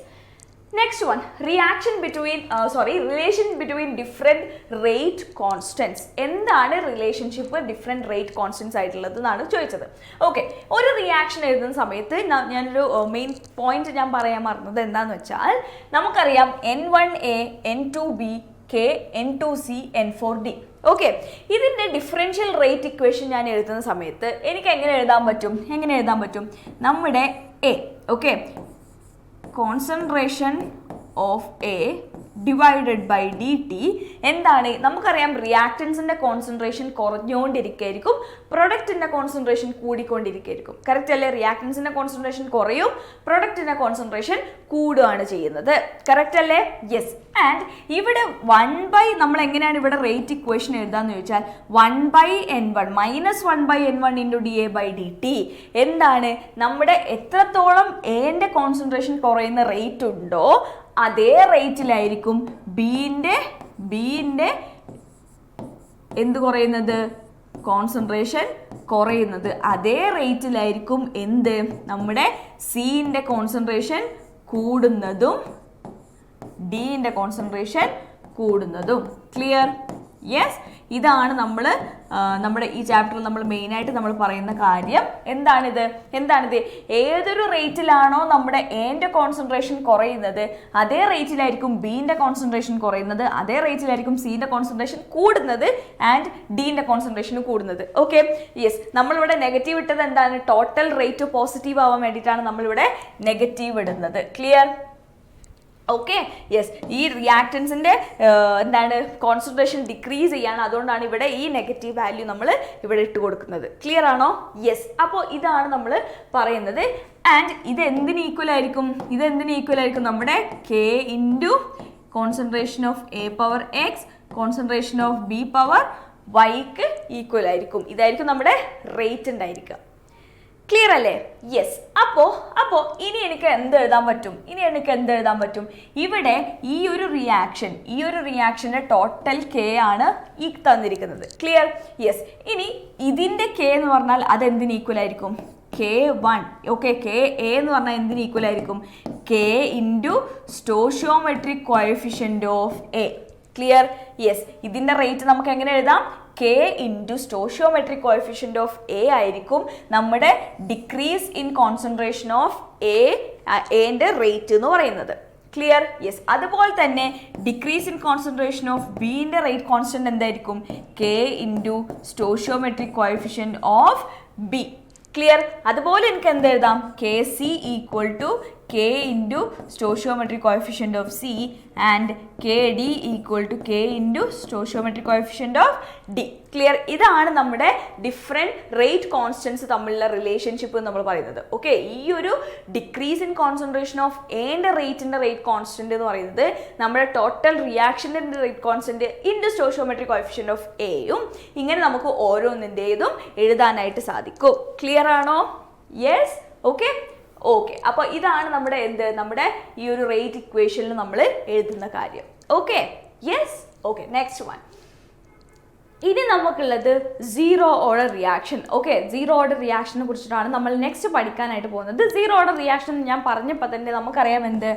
Speaker 1: Next one, relation between different rate constants. എന്താണ് റിലേഷൻഷിപ്പ് ഡിഫറെൻറ്റ് റേറ്റ് കോൺസ്റ്റൻസ് ആയിട്ടുള്ളത് എന്നാണ് ചോദിച്ചത്. ഓക്കെ, ഒരു റിയാക്ഷൻ എഴുതുന്ന സമയത്ത് ഞാനൊരു മെയിൻ പോയിന്റ് ഞാൻ പറയാൻ മറന്നത് എന്താണെന്ന് വെച്ചാൽ നമുക്കറിയാം N1A, N2B, K, N2C, N4D. Okay, ഇതിൻ്റെ ഡിഫറൻഷ്യൽ റേറ്റ് ഇക്വേഷൻ ഞാൻ എഴുതുന്ന സമയത്ത് എനിക്ക് എങ്ങനെ എഴുതാൻ പറ്റും? നമ്മുടെ A, okay, concentration of A divided by dt എന്താണ്? നമുക്കറിയാം റിയാക്റ്റൻസിൻ്റെ കോൺസെൻട്രേഷൻ കുറഞ്ഞുകൊണ്ടിരിക്കുകയായിരിക്കും, പ്രൊഡക്റ്റിൻ്റെ കോൺസെൻട്രേഷൻ കൂടിക്കൊണ്ടിരിക്കുകയായിരിക്കും. കറക്റ്റ് അല്ലേ? റിയാക്റ്റൻസിൻ്റെ കോൺസെൻട്രേഷൻ കുറയും, പ്രൊഡക്റ്റിൻ്റെ കോൺസെൻട്രേഷൻ കൂടുകയാണ് ചെയ്യുന്നത്. കറക്റ്റ് അല്ലേ? യെസ്. ആൻഡ് ഇവിടെ 1/, നമ്മൾ എങ്ങനെയാണ് ഇവിടെ റേറ്റ് ഇക്വേഷൻ എഴുതാന്ന് ചോദിച്ചാൽ 1/n1 -1/n1 × dA/dt എന്താണ്? നമ്മുടെ എത്രത്തോളം എന്റെ കോൺസെൻട്രേഷൻ കുറയുന്ന റേറ്റ് ഉണ്ടോ അതേ റേറ്റിലായിരിക്കും ബിന്റെ എന്ത് കുറയുന്നത്? കോൺസെൻട്രേഷൻ കുറയുന്നത്. അതേ റേറ്റിലായിരിക്കും എന്ത്? നമ്മുടെ സിന്റെ കോൺസെൻട്രേഷൻ കൂടുന്നതും ഡിന്റെ കോൺസെൻട്രേഷൻ കൂടുന്നതും. ക്ലിയർ? യെസ്. ഇതാണ് നമ്മുടെ ഈ ചാപ്റ്ററിൽ നമ്മൾ മെയിനായിട്ട് നമ്മൾ പറയുന്ന കാര്യം. എന്താണിത്? ഏതൊരു റേറ്റിലാണോ നമ്മുടെ എന്റെ കോൺസെൻട്രേഷൻ കുറയുന്നത് അതേ റേറ്റിലായിരിക്കും ബിന്റെ കോൺസെൻട്രേഷൻ കുറയുന്നത്, അതേ റേറ്റിലായിരിക്കും സിന്റെ കോൺസെൻട്രേഷൻ കൂടുന്നത് ആൻഡ് ഡിന്റെ കോൺസെൻട്രേഷൻ കൂടുന്നത്. Okay, yes. നമ്മളിവിടെ നെഗറ്റീവ് ഇട്ടത് എന്താണ്? ടോട്ടൽ റേറ്റ് പോസിറ്റീവ് ആവാൻ വേണ്ടിയിട്ടാണ് നമ്മളിവിടെ നെഗറ്റീവ് ഇടുന്നത്. ക്ലിയർ? Okay, yes. ഈ റിയാക്റ്റൻസിന്റെ കോൺസെൻട്രേഷൻ ഡിക്രീസ് ചെയ്യാണ്, അതുകൊണ്ടാണ് ഇവിടെ ഈ നെഗറ്റീവ് വാല്യൂ നമ്മൾ ഇവിടെ ഇട്ട് കൊടുക്കുന്നത്. ക്ലിയർ ആണോ? യെസ്. അപ്പോൾ ഇതാണ് നമ്മൾ പറയുന്നത്. ആൻഡ് ഇത് എന്തിന് ഈക്വൽ ആയിരിക്കും? നമ്മുടെ K into concentration of A power X concentration of B power Yക്ക് ഈക്വൽ ആയിരിക്കും. ഇതായിരിക്കും നമ്മുടെ റേറ്റ് ഉണ്ടായിരിക്കുക. ക്ലിയർ അല്ലേ? യെസ്. അപ്പോൾ ഇനി എനിക്ക് എന്ത് എഴുതാൻ പറ്റും? ഇവിടെ ഈ ഒരു റിയാക്ഷന്റെ ടോട്ടൽ K ആണ് ഈ തന്നിരിക്കുന്നത്. ക്ലിയർ? യെസ്. ഇനി ഇതിന്റെ K എന്ന് പറഞ്ഞാൽ അത് എന്തിന് ഈക്വൽ ആയിരിക്കും? K1. ഓക്കെ, Ka എന്ന് പറഞ്ഞാൽ എന്തിന് ഈക്വൽ ആയിരിക്കും? K into stoichiometric coefficient of A. Clear? Yes. ഇതിന്റെ റേറ്റ് നമുക്ക് എങ്ങനെ എഴുതാം? K into stoichiometric coefficient of A ആയിരിക്കും നമ്മുടെ ഡിക്രീസ് ഇൻ കോൺസെൻട്രേഷൻ ഓഫ് എന്റെ റേറ്റ് എന്ന് പറയുന്നത്. ക്ലിയർ? യെസ്. അതുപോലെ തന്നെ ഡിക്രീസ് ഇൻ കോൺസെൻട്രേഷൻ ഓഫ് ബിന്റെ റേറ്റ് കോൺസ്റ്റന്റ് എന്തായിരിക്കും? K into stoichiometric coefficient of B. Clear? അതുപോലെ എനിക്ക് എന്ത് എഴുതാം? Kc equal to K into stoichiometric coefficient of C and Kd equal to K into stoichiometric coefficient of D. Clear? ഇതാണ് നമ്മുടെ ഡിഫറെൻറ്റ് റേറ്റ് കോൺസ്റ്റൻസ് തമ്മിലുള്ള റിലേഷൻഷിപ്പ് നമ്മൾ പറയുന്നത്. ഓക്കെ, ഈ ഒരു ഡിക്രീസ് ഇൻ കോൺസെൻട്രേഷൻ ഓഫ് എന്റെ റേറ്റിന്റെ റേറ്റ് കോൺസ്റ്റന്റ് എന്ന് പറയുന്നത് നമ്മുടെ ടോട്ടൽ റിയാക്ഷൻ്റെ rate constant into stoichiometric coefficient of എയും ഇങ്ങനെ നമുക്ക് ഓരോന്നിൻ്റെതും എഴുതാനായിട്ട് സാധിക്കും. ക്ലിയർ ആണോ? യെസ്. ഓക്കെ. അപ്പോൾ ഇതാണ് നമ്മുടെ ഈ ഒരു റേറ്റ് ഇക്വേഷനിൽ നമ്മൾ എഴുതുന്ന കാര്യം. Okay, yes. Okay, next one. ഇനി നമുക്കുള്ളത് zero order reaction. Okay, zero order റിയാക്ഷനെ കുറിച്ചിട്ടാണ് നമ്മൾ നെക്സ്റ്റ് പഠിക്കാനായിട്ട് പോകുന്നത്. സീറോ ഓർഡർ റിയാക്ഷൻ ഞാൻ പറഞ്ഞപ്പോൾ തന്നെ നമുക്കറിയാം എന്ത്?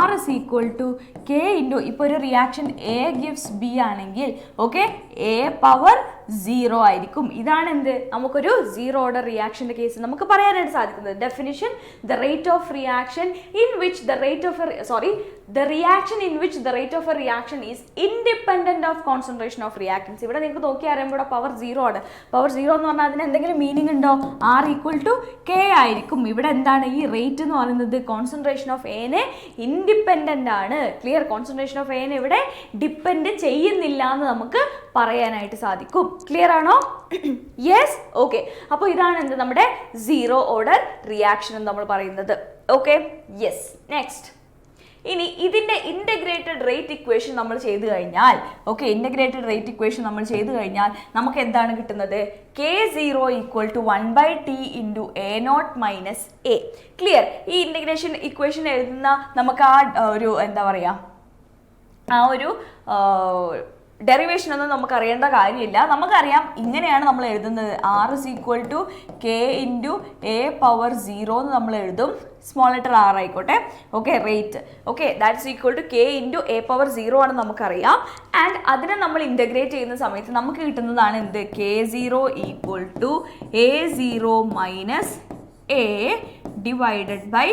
Speaker 1: R is equal to K into, ഇപ്പോൾ ഒരു റിയാക്ഷൻ A ഗിവ്സ് B ആണെങ്കിൽ ഓക്കെ A പവർ 0 ആയിരിക്കും. ഇതാണ് എന്ത്? നമുക്കൊരു സീറോ ഓർഡർ റിയാക്ഷൻ്റെ കേസ് നമുക്ക് പറയാനായിട്ട് സാധിക്കുന്നത്. Definition: the rate of reaction in which the reaction in which the rate of a reaction is independent of concentration of reactance. ഇവിടെ നിങ്ങൾക്ക് നോക്കി അറിയുമ്പോൾ ഇവിടെ പവർ 0 ആണ്. പവർ 0 എന്ന് പറഞ്ഞാൽ അതിന് എന്തെങ്കിലും മീനിങ് ഉണ്ടോ? R ഈക്വൽ ടു K ആയിരിക്കും. ഇവിടെ എന്താണ് ഈ റേറ്റ് എന്ന് പറയുന്നത്? കോൺസെൻട്രേഷൻ ഓഫ് എനെ ഇൻഡിപെൻഡന്റ് ആണ്. ക്ലിയർ? കോൺസെൻട്രേഷൻ ഓഫ് എനെ ഇവിടെ ഡിപ്പെൻഡ് ചെയ്യുന്നില്ല എന്ന് നമുക്ക് പറയാനായിട്ട് സാധിക്കും. ക്ലിയർ ആണോ? യെസ്. ഓക്കെ, അപ്പോൾ ഇതാണ് എന്ത്? നമ്മുടെ സീറോ ഓർഡർ റിയാക്ഷൻ എന്ന് നമ്മൾ പറയുന്നത്. Okay, yes. നെക്സ്റ്റ്, ഇനി ഇതിന്റെ ഇന്റഗ്രേറ്റഡ് റേറ്റ് ഇക്വേഷൻ നമ്മൾ ചെയ്തു കഴിഞ്ഞാൽ നമുക്ക് എന്താണ് കിട്ടുന്നത്? K0 equal to 1/T into A0 minus A. Clear? ഈ ഇന്റഗ്രേഷൻ ഇക്വേഷൻ എഴുതുന്ന നമുക്ക് ഒരു ആ ഒരു ഡെറിവേഷൻ ഒന്നും നമുക്ക് അറിയേണ്ട കാര്യമില്ല. നമുക്കറിയാം ഇങ്ങനെയാണ് നമ്മൾ എഴുതുന്നത്. R is equal to K into A power 0 എന്ന് നമ്മൾ എഴുതും. സ്മോൾ ലെറ്റർ R ആയിക്കോട്ടെ. Okay, rate. Okay, that's equal to K into A power 0 ആണെന്ന് നമുക്കറിയാം. ആൻഡ് അതിനെ നമ്മൾ ഇൻ്റഗ്രേറ്റ് ചെയ്യുന്ന സമയത്ത് നമുക്ക് കിട്ടുന്നതാണ് എന്ത്? K0 equal to A0 minus A divided by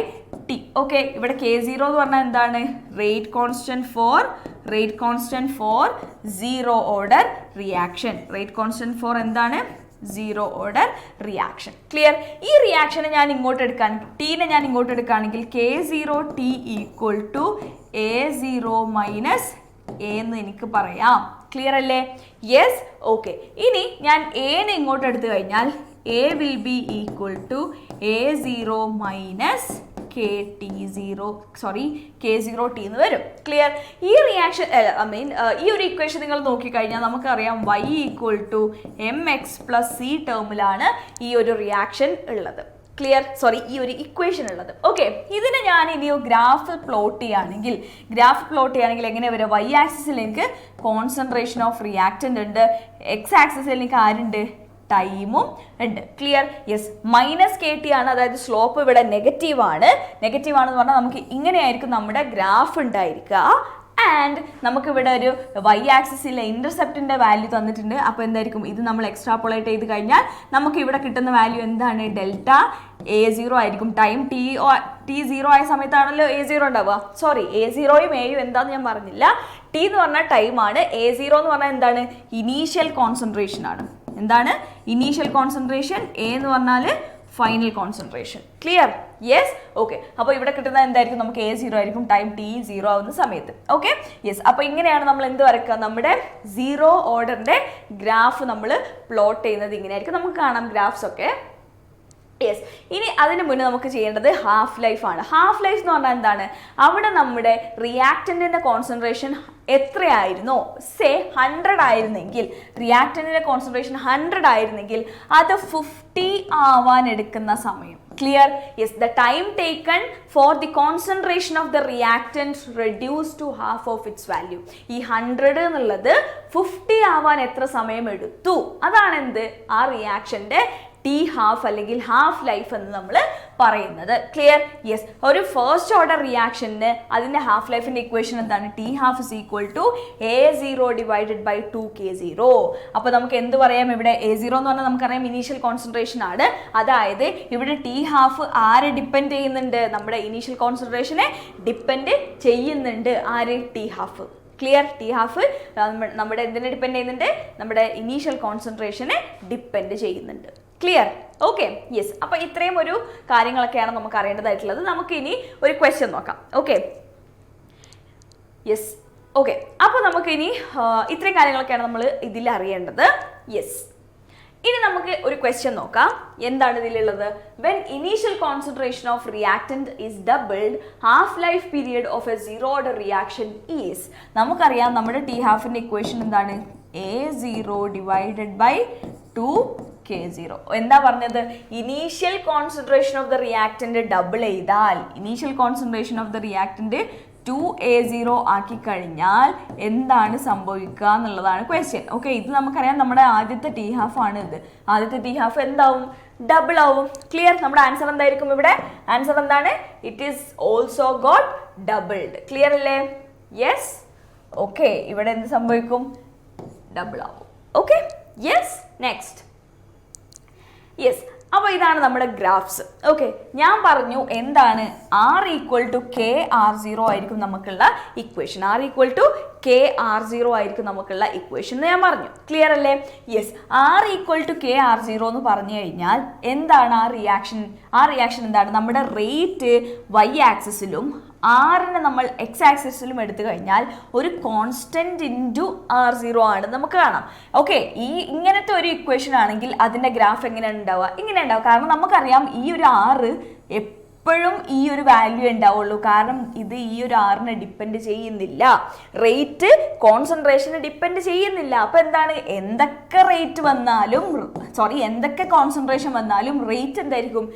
Speaker 1: T. Okay, ഇവിടെ K0 എന്ന് പറഞ്ഞാൽ എന്താണ്? Rate constant for zero order reaction. Rate constant for എന്താണ്? Zero order reaction. ക്ലിയർ? ഈ റിയാക്ഷനെ ഞാൻ ഇങ്ങോട്ട് എടുക്കുകയാണെങ്കിൽ K0T equal to A0 minus A എന്ന് എനിക്ക് പറയാം. ക്ലിയർ അല്ലേ? യെസ്. ഓക്കെ, ഇനി ഞാൻ എനെ ഇങ്ങോട്ട് എടുത്തു കഴിഞ്ഞാൽ A will be equal to A0 minus K0T എന്ന് വരും. ക്ലിയർ? ഈ റിയാക്ഷൻ ഈ ഒരു ഇക്വേഷൻ നിങ്ങൾ നോക്കിക്കഴിഞ്ഞാൽ നമുക്കറിയാം y equal to mx plus C ടേമിലാണ് ഈ ഒരു റിയാക്ഷൻ ഉള്ളത്. ക്ലിയർ? ഈ ഒരു ഇക്വേഷൻ ഉള്ളത്. ഓക്കെ, ഇതിനെ ഞാൻ ഇനി ഗ്രാഫ് പ്ലോട്ട് ചെയ്യുകയാണെങ്കിൽ എങ്ങനെ വരും? y ആക്സിസിൽ എനിക്ക് കോൺസെൻട്രേഷൻ ഓഫ് റിയാക്റ്റൻ്റ് ഉണ്ട്, x ആക്സിസിൽ എനിക്ക് ആരുണ്ട്? ടൈമും ഉണ്ട്. ക്ലിയർ? യെസ്. മൈനസ് KT ആണ്, അതായത് സ്ലോപ്പ് ഇവിടെ നെഗറ്റീവ് ആണെന്ന് പറഞ്ഞാൽ നമുക്ക് ഇങ്ങനെയായിരിക്കും നമ്മുടെ ഗ്രാഫ് ഉണ്ടായിരിക്കുക. ആൻഡ് നമുക്കിവിടെ ഒരു വൈ ആക്സിസിലെ ഇൻ്റർസെപ്റ്റിൻ്റെ വാല്യൂ തന്നിട്ടുണ്ട്. അപ്പോൾ എന്തായിരിക്കും ഇത് നമ്മൾ എക്സ്ട്രാപോളേറ്റ് ചെയ്ത് കഴിഞ്ഞാൽ നമുക്ക് ഇവിടെ കിട്ടുന്ന വാല്യൂ എന്താണ്? ഡെൽറ്റ A0 ആയിരിക്കും. ടൈം T0 ആയ സമയത്താണല്ലോ A0 ഉണ്ടാവുക. സോറി, A0യും Aയും എന്താണെന്ന് ഞാൻ പറഞ്ഞില്ല. T എന്ന് പറഞ്ഞാൽ ടൈമാണ്, A0 എന്ന് പറഞ്ഞാൽ എന്താണ്? ഇനീഷ്യൽ കോൺസെൻട്രേഷൻ ആണ്. എന്താണ് ഇനീഷ്യൽ കോൺസെൻട്രേഷൻ? A എന്ന് പറഞ്ഞാൽ final concentration. Clear? Yes. Okay. അപ്പോൾ ഇവിടെ കിട്ടുന്നത് എന്തായിരിക്കും? നമുക്ക് A0 ആയിരിക്കും ടൈം T0 ആവുന്ന സമയത്ത്. Okay, yes. അപ്പോൾ ഇങ്ങനെയാണ് നമ്മൾ എന്ത് വരയ്ക്കുക? നമ്മുടെ 0 ഓർഡറിൻ്റെ ഗ്രാഫ് നമ്മൾ പ്ലോട്ട് ചെയ്യുന്നത് ഇങ്ങനെയായിരിക്കും. നമുക്ക് കാണാം ഗ്രാഫ്സ് ഒക്കെ. യെസ്. ഇനി അതിന് മുന്നേ നമുക്ക് ചെയ്യേണ്ടത് ഹാഫ് ലൈഫാണ്. ഹാഫ് ലൈഫ് എന്ന് പറഞ്ഞാൽ എന്താണ്? അവിടെ നമ്മുടെ റിയാക്റ്റൻറ്റിൻ്റെ കോൺസെൻട്രേഷൻ എത്രയായിരുന്നോ, സേ 100 ആയിരുന്നെങ്കിൽ, റിയാക്റ്റൻറ്റിൻ്റെ കോൺസെൻട്രേഷൻ 100 ആയിരുന്നെങ്കിൽ അത് 50 ആവാൻ എടുക്കുന്ന സമയം. Clear? Yes. The time taken for the concentration of the reactant reduce to half of its value. ഈ 100 എന്നുള്ളത് 50 ആവാൻ എത്ര സമയം എടുത്തു, അതാണ് എന്ത്? ആ റിയാക്ഷൻ്റെ ടി ഹാഫ് അല്ലെങ്കിൽ ഹാഫ് ലൈഫ് എന്ന് നമ്മൾ പറയുന്നത്. ക്ലിയർ? യെസ്. ഒരു ഫസ്റ്റ് ഓർഡർ റിയാക്ഷന് അതിൻ്റെ ഹാഫ് ലൈഫിൻ്റെ ഇക്വേഷൻ എന്താണ്? T half is equal to A0 divided by 2K0. അപ്പോൾ നമുക്ക് എന്ത് പറയാം? ഇവിടെ A0 എന്ന് പറഞ്ഞാൽ നമുക്കറിയാം ഇനീഷ്യൽ കോൺസെൻട്രേഷൻ ആണ്. അതായത് ഇവിടെ ടി ഹാഫ് ആരെ ഡിപ്പെൻഡ് ചെയ്യുന്നുണ്ട്? നമ്മുടെ ഇനീഷ്യൽ കോൺസെൻട്രേഷനെ ഡിപ്പെൻഡ് ചെയ്യുന്നുണ്ട്. ആര്? T half. Clear? T half നമ്മുടെ എന്തിനെ ഡിപ്പെൻഡ് ചെയ്യുന്നുണ്ട്? നമ്മുടെ ഇനീഷ്യൽ കോൺസെൻട്രേഷനെ ഡിപ്പെൻഡ് ചെയ്യുന്നുണ്ട്. ക്ലിയർ? Okay, yes. അപ്പോൾ ഇത്രയും ഒരു കാര്യങ്ങളൊക്കെയാണ് നമുക്ക് അറിയേണ്ടതായിട്ടുള്ളത്. നമുക്ക് ഇനി ഒരു ക്വസ്റ്റ്യൻ നോക്കാം. Okay, yes. ഓക്കെ, അപ്പോൾ നമുക്കിനി ഇത്രയും കാര്യങ്ങളൊക്കെയാണ് നമ്മൾ ഇതിൽ അറിയേണ്ടത്. യെസ്. ഇനി നമുക്ക് ഒരു ക്വസ്റ്റ്യൻ നോക്കാം. എന്താണ് ഇതിലുള്ളത്? When initial concentration of reactant is doubled, half life period of A 0 order reaction is. നമുക്കറിയാം നമ്മുടെ ടി ഹാഫിൻ്റെ ഇക്വേഷൻ എന്താണ്? A0 divided by 2K0. എന്താ പറഞ്ഞത്? Initial concentration of the reactant double ചെയ്താൽ, initial concentration of the reactant 2A0 ആക്കി കഴിഞ്ഞാൽ എന്താണ് സംഭവിക്കുക എന്നുള്ളതാണ് ക്വസ്റ്റ്യൻ. ഓക്കെ, ഇത് നമുക്കറിയാം നമ്മുടെ ആദ്യത്തെ ടി ഹാഫ് ആണ്. ഇത് ആദ്യത്തെ ടി ഹാഫ് എന്താവും? ഡബിൾ ആവും. ക്ലിയർ? നമ്മുടെ ആൻസർ എന്തായിരിക്കും ഇവിടെ? ആൻസർ എന്താണ്? It is also got doubled. Clear അല്ലേ? യെസ്. ഓക്കെ, ഇവിടെ എന്ത് സംഭവിക്കും? ഡബിൾ ആവും. Okay, yes. നെക്സ്റ്റ്. യെസ്. അപ്പോൾ ഇതാണ് നമ്മുടെ ഗ്രാഫ്സ്. ഓക്കെ, ഞാൻ പറഞ്ഞു എന്താണ്? R=KR0 ആയിരിക്കും നമുക്കുള്ള ഇക്വേഷൻ. R=KR0 ആയിരിക്കും നമുക്കുള്ള ഇക്വേഷൻ എന്ന് ഞാൻ പറഞ്ഞു. ക്ലിയർ അല്ലേ? യെസ്. R=KR0 എന്ന് പറഞ്ഞു കഴിഞ്ഞാൽ എന്താണ് ആ റിയാക്ഷൻ? ആ റിയാക്ഷൻ എന്താണ്? നമ്മുടെ റേറ്റ് വൈ ആക്സിസിലും ആറിനെ നമ്മൾ എക്സ് ആക്സിസിലും എടുത്തു കഴിഞ്ഞാൽ ഒരു കോൺസ്റ്റന്റ് ഇൻറ്റു R0 ആണ് നമുക്ക് കാണാം. ഓക്കെ, ഇങ്ങനത്തെ ഒരു ഇക്വേഷൻ ആണെങ്കിൽ അതിൻ്റെ ഗ്രാഫ് എങ്ങനെയാണ് ഉണ്ടാവുക? ഇങ്ങനെ ഉണ്ടാവും. കാരണം നമുക്കറിയാം ഈ ഒരു R എപ്പോഴും ഈ ഒരു വാല്യൂ ഉണ്ടാവുള്ളൂ. കാരണം ഇത് ഈ ഒരു ആറിനെ ഡിപ്പെൻഡ് ചെയ്യുന്നില്ല, റേറ്റ് കോൺസെൻട്രേഷനെ ഡിപ്പെൻഡ് ചെയ്യുന്നില്ല. അപ്പോൾ എന്താണ്? എന്തൊക്കെ റേറ്റ് വന്നാലും, എന്തൊക്കെ കോൺസെൻട്രേഷൻ വന്നാലും റേറ്റ് എന്തായിരിക്കും?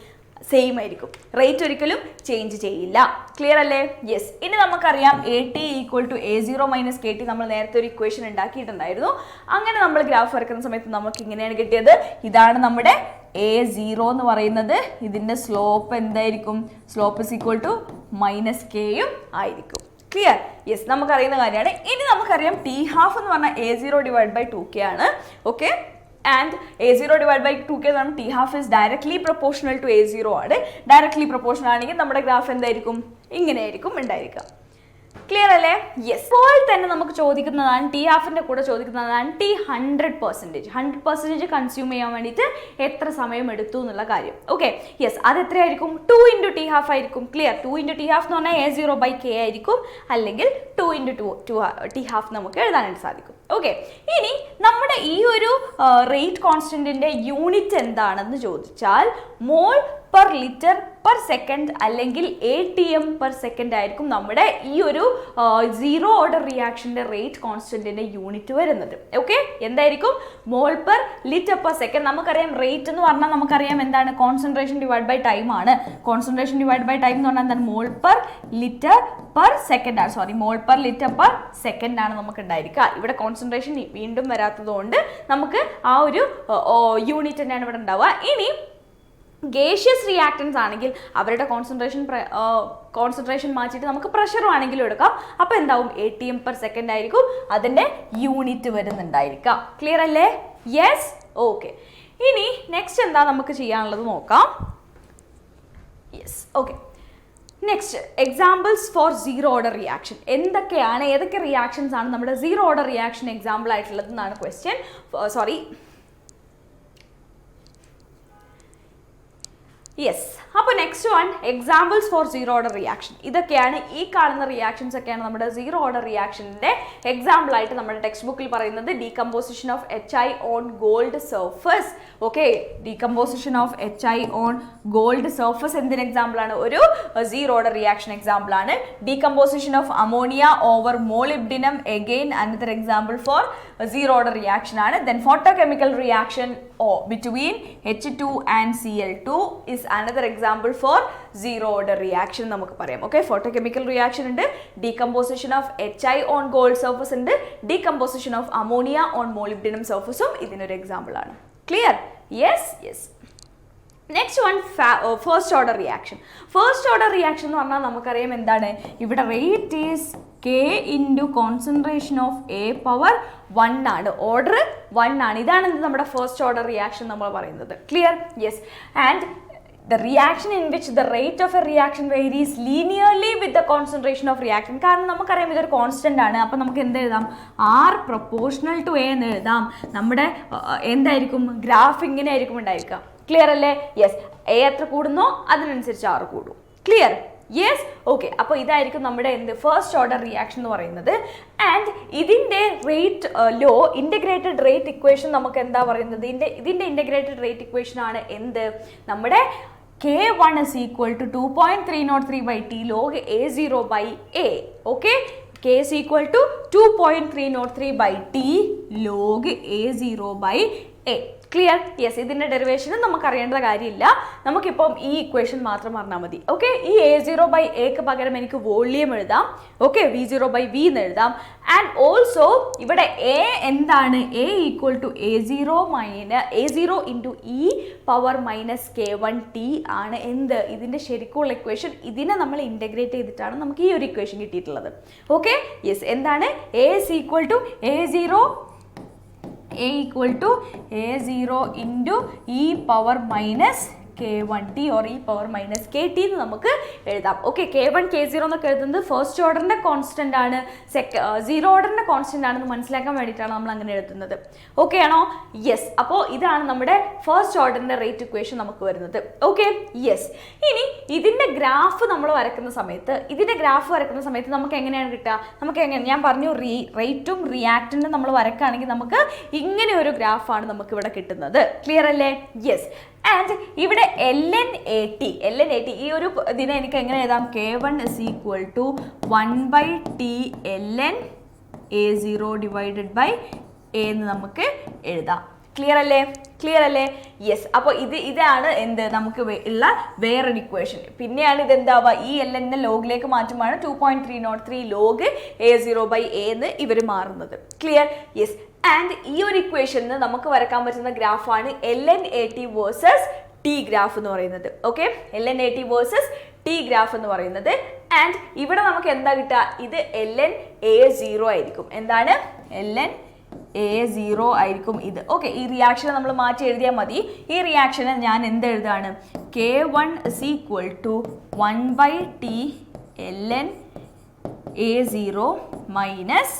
Speaker 1: സെയിം ആയിരിക്കും. റേറ്റ് ഒരിക്കലും ചേഞ്ച് ചെയ്യില്ല. ക്ലിയർ അല്ലേ? യെസ്. ഇനി നമുക്കറിയാം AT = A0 - KT. നമ്മൾ നേരത്തെ ഒരു ഇക്വേഷൻ ഉണ്ടാക്കിയിട്ടുണ്ടായിരുന്നു. അങ്ങനെ നമ്മൾ ഗ്രാഫ് വരയ്ക്കുന്ന സമയത്ത് നമുക്ക് ഇങ്ങനെയാണ് കിട്ടിയത്. ഇതാണ് നമ്മുടെ A0 എന്ന് പറയുന്നത്. ഇതിൻ്റെ സ്ലോപ്പ് എന്തായിരിക്കും? Slope is equal to -K ആയിരിക്കും. ക്ലിയർ? യെസ്, നമുക്കറിയുന്ന കാര്യമാണ്. ഇനി നമുക്കറിയാം ടി ഹാഫ് എന്ന് പറഞ്ഞാൽ A0 ഡിവൈഡ് ബൈ 2K ആണ്. Okay, and A0 divided by 2K ആണ്. T half is directly proportional to A0 ആണ്. ഡയറക്ട്ലി പ്രൊപ്പോർഷണൽ ആണെങ്കിൽ നമ്മുടെ ഗ്രാഫ് എന്തായിരിക്കും? ഇങ്ങനെയായിരിക്കും ഉണ്ടായിരിക്കുക. ക്ലിയർ അല്ലേ? യെസ്. ഇപ്പോൾ തന്നെ നമുക്ക് ചോദിക്കുന്നതാണ്, ടി ഹാഫിൻ്റെ കൂടെ ചോദിക്കുന്നതാണ് T 100% കൺസ്യൂം ചെയ്യാൻ വേണ്ടിയിട്ട് എത്ര സമയം എടുത്തു എന്നുള്ള കാര്യം. Okay, yes. അത് എത്രയായിരിക്കും? 2 × T half ആയിരിക്കും. ക്ലിയർ? 2 × T half എന്ന് പറഞ്ഞാൽ A0/K ആയിരിക്കും, അല്ലെങ്കിൽ 2 × T half നമുക്ക് എഴുതാനായിട്ട് സാധിക്കും. ഓക്കെ, ഇനി നമ്മുടെ ഈ ഒരു റേറ്റ് കോൺസ്റ്റന്റിന്റെ യൂണിറ്റ് എന്താണെന്ന് ചോദിച്ചാൽ mole per litre per second അല്ലെങ്കിൽ ATM/സെക്കൻഡ് ആയിരിക്കും നമ്മുടെ ഈ ഒരു 0 ഓർഡർ റിയാക്ഷൻ്റെ റേറ്റ് കോൺസ്റ്റന്റിന്റെ യൂണിറ്റ് വരുന്നത്. ഓക്കെ, എന്തായിരിക്കും? Mole per litre per second. നമുക്കറിയാം റേറ്റ് എന്ന് പറഞ്ഞാൽ നമുക്കറിയാം എന്താണ്? കോൺസെൻട്രേഷൻ ഡിവൈഡ് ബൈ ടൈം ആണ്. കോൺസെൻട്രേഷൻ ഡിവൈഡ് ബൈ ടൈം എന്ന് പറഞ്ഞാൽ എന്താണ്? Mole per litre per second ആണ്. Mole per litre per second ആണ് നമുക്ക് ഉണ്ടായിരിക്കുക. ഇവിടെ കോൺസെൻട്രേഷൻ വീണ്ടും വരാത്തത് കൊണ്ട് നമുക്ക് ആ ഒരു യൂണിറ്റ് തന്നെയാണ് ഇവിടെ ഉണ്ടാവുക. ഇനി ഗേഷ്യസ് റിയാക്ടൻസ് ആണെങ്കിൽ അവരുടെ കോൺസെൻട്രേഷൻ മാറ്റിയിട്ട് നമുക്ക് പ്രഷർ ആണെങ്കിലും എടുക്കാം. അപ്പോൾ എന്താവും atm/s ആയിരിക്കും അതിൻ്റെ യൂണിറ്റ് വരുന്നുണ്ടായിരിക്കാം. ക്ലിയർ അല്ലേ? Yes, okay. ഇനി നെക്സ്റ്റ് എന്താ നമുക്ക് ചെയ്യാനുള്ളത് നോക്കാം. Yes, okay. Next examples for zero order reaction. ഏതൊക്കെ റിയാക്ഷൻസ് ആണ് നമ്മുടെ സീറോ ഓർഡർ റിയാക്ഷൻ എക്സാമ്പിൾ ആയിട്ടുള്ളത് എന്നാണ് ക്വസ്റ്റ്യൻ. യെസ്, അപ്പോൾ next one examples for zero order reaction. ഇതൊക്കെയാണ് ഈ കാണുന്ന റിയാക്ഷൻസ് ഒക്കെയാണ് നമ്മുടെ സീറോ ഓർഡർ റിയാക്ഷൻ്റെ എക്സാമ്പിൾ ആയിട്ട് നമ്മുടെ ടെക്സ്റ്റ് ബുക്കിൽ പറയുന്നത്. Decomposition of HI on gold surface. Okay, decomposition of HI on gold surface എന്തിന് എക്സാമ്പിൾ ആണ്? ഒരു സീറോ ഓർഡർ റിയാക്ഷൻ എക്സാമ്പിൾ ആണ്. Decomposition of ammonia over molybdenum again another example for zero order reaction ആണ്. Then photochemical reaction between H2 and Cl2 is another example for zero order reaction നമുക്ക് പറയാം. ഓക്കെ, ഫോട്ടോകെമിക്കൽ റിയാക്ഷൻ ഉണ്ട്, decomposition of HI on gold surface ഉണ്ട്, decomposition of ammonia on molybdenum സർഫസും ഇതിനൊരു എക്സാമ്പിൾ ആണ്. Clear? Yes, yes. Next one first order reaction. First order reaction എന്ന് പറഞ്ഞാൽ നമുക്കറിയാം എന്താണ്, ഇവിടെ rate is K into concentration of A⁻1 ആണ്, ഓർഡർ 1 ആണ്. ഇതാണ് നമ്മുടെ ഫസ്റ്റ് ഓർഡർ റിയാക്ഷൻ നമ്മൾ പറയുന്നത്. Clear? Yes. And the reaction in which the rate of a reaction varies linearly with the concentration of reactant. കാരണം നമുക്കറിയാം ഇതൊരു കോൺസ്റ്റന്റ് ആണ്. അപ്പോൾ നമുക്ക് എന്ത് എഴുതാം? R proportional to A എന്ന് എഴുതാം. നമ്മുടെ എന്തായിരിക്കും ഗ്രാഫ് ഇങ്ങനെ ആയിരിക്കും ഉണ്ടായിരിക്കുക. ക്ലിയർ അല്ലേ? യെസ്. A എത്ര കൂടുന്നോ അതിനനുസരിച്ച് R കൂടും. ക്ലിയർ? Yes, okay. അപ്പോൾ ഇതായിരിക്കും നമ്മുടെ ഫസ്റ്റ് ഓർഡർ റിയാക്ഷൻ എന്ന് പറയുന്നത്. ആൻഡ് ഇതിൻ്റെ rate law integrated rate equation നമുക്ക് എന്താ പറയുന്നത്? ഇതിൻ്റെ ഇൻ്റഗ്രേറ്റഡ് റേറ്റ് ഇക്വേഷൻ ആണ് എന്ത്? നമ്മുടെ K1 is equal to 2.303/T log A0/A. Okay, K is equal to 2.303/T log A0/A. Clear? Yes. ഇതിൻ്റെ ഡെറിവേഷനും നമുക്ക് അറിയേണ്ട കാര്യമില്ല, നമുക്കിപ്പം ഈ ഇക്വേഷൻ മാത്രം പറഞ്ഞാൽ മതി. ഓക്കെ, ഈ A0/Aക്ക് പകരം എനിക്ക് വോള്യൂം എഴുതാം. ഓക്കെ, V0/V എന്ന് എഴുതാം. ആൻഡ് ഓൾസോ ഇവിടെ A എന്താണ്? A equal to A0 into E⁻−K1T ആണ്. എന്ത്? ഇതിൻ്റെ ശരിക്കുള്ള ഇക്വേഷൻ. ഇതിനെ നമ്മൾ ഇൻ്റഗ്രേറ്റ് ചെയ്തിട്ടാണ് നമുക്ക് ഈ ഒരു ഇക്വേഷൻ കിട്ടിയിട്ടുള്ളത്. Okay, yes. എന്താണ്? A is equal to A0 into E⁻−K1T or E⁻−KT എന്ന് നമുക്ക് എഴുതാം. ഓക്കെ, K1 K0 എന്നൊക്കെ എഴുതുന്നത് ഫസ്റ്റ് ഓർഡറിൻ്റെ കോൺസ്റ്റൻ്റ് ആണ്, സീറോ ഓർഡറിൻ്റെ കോൺസ്റ്റൻ്റ് ആണെന്ന് മനസ്സിലാക്കാൻ വേണ്ടിയിട്ടാണ് നമ്മൾ അങ്ങനെ എഴുതുന്നത്. ഓക്കെ ആണോ? യെസ്. അപ്പോൾ ഇതാണ് നമ്മുടെ ഫസ്റ്റ് ഓർഡറിൻ്റെ റേറ്റ് ഇക്വേഷൻ നമുക്ക് വരുന്നത്. Okay, yes. ഇനി ഇതിൻ്റെ ഗ്രാഫ് നമ്മൾ വരയ്ക്കുന്ന സമയത്ത് നമുക്ക് എങ്ങനെയാണ് കിട്ടുക? ഞാൻ പറഞ്ഞു റേറ്റും റിയാക്റ്റൻറ്റും നമ്മൾ വരയ്ക്കുകയാണെങ്കിൽ നമുക്ക് ഇങ്ങനെ ഒരു ഗ്രാഫാണ് നമുക്ക് ഇവിടെ കിട്ടുന്നത്. ക്ലിയർ അല്ലേ? യെസ്. ആൻഡ് ഇവിടെ LNAT ഈ ഒരു ഇതിനെ എനിക്ക് എങ്ങനെ എഴുതാം? K1 is equal to 1/T ln A0/A എന്ന് നമുക്ക് എഴുതാം. ക്ലിയർ അല്ലേ? യെസ്. അപ്പോൾ ഇതാണ് എന്ത് നമുക്ക് ഉള്ള വേറൊരു ഇക്വേഷൻ. പിന്നെയാണ് ഇതെന്താവുക? ഈ LN ലോഗിലേക്ക് മാറ്റുമ്പോൾ 2.303 log A0/A എന്ന് ഇവർ മാറുന്നത്. ക്ലിയർ? യെസ്. ആൻഡ് ഈ ഒരു ഇക്വേഷന് നമുക്ക് വരക്കാൻ പറ്റുന്ന ഗ്രാഫാണ് LNAT വേഴ്സസ് T ഗ്രാഫ് എന്ന് പറയുന്നത്. Okay, LNAT versus T graph എന്ന് പറയുന്നത്. ആൻഡ് ഇവിടെ നമുക്ക് എന്താ കിട്ടുക? ഇത് LNA0 ആയിരിക്കും. എന്താണ്? LNA0 ആയിരിക്കും ഇത്. ഓക്കെ, ഈ റിയാക്ഷനെ നമ്മൾ മാറ്റി എഴുതിയാൽ മതി. ഈ റിയാക്ഷനെ ഞാൻ എന്തെഴുതാണ്? K1 is equal to 1/T LNA0 minus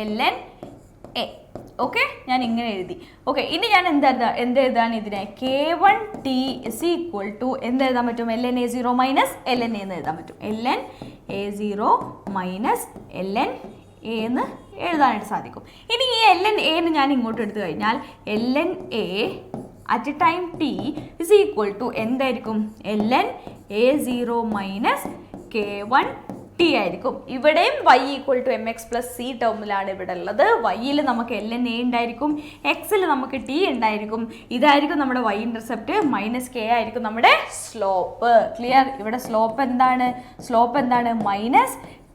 Speaker 1: ln A. Okay, ഞാൻ ഇങ്ങനെ എഴുതി. ഓക്കെ, ഇനി ഞാൻ എന്തെഴുതാണ് ഇതിനെ? K1T is equal to എന്തെഴുതാൻ പറ്റും? LNA0 മൈനസ് LNA എന്ന് എഴുതാൻ പറ്റും. LNA0 മൈനസ് LNA എന്ന് എഴുതാനായിട്ട് സാധിക്കും. ഇനി ഈ LNA എന്ന് ഞാൻ ഇങ്ങോട്ട് എടുത്തു കഴിഞ്ഞാൽ LNA at time T is equal to എന്തായിരിക്കും? LNA0 മൈനസ് K1T ആയിരിക്കും. ഇവിടെയും y ഈക്വൽ ടു mx+c ടേമിലാണ് ഇവിടെ ഉള്ളത്. വൈയിൽ നമുക്ക് LNA ഉണ്ടായിരിക്കും, എക്സിൽ നമുക്ക് T ഉണ്ടായിരിക്കും. ഇതായിരിക്കും നമ്മുടെ y ഇന്റർസെപ്റ്റ്, -k ആയിരിക്കും നമ്മുടെ സ്ലോപ്പ്. ക്ലിയർ? ഇവിടെ സ്ലോപ്പ് എന്താണ്?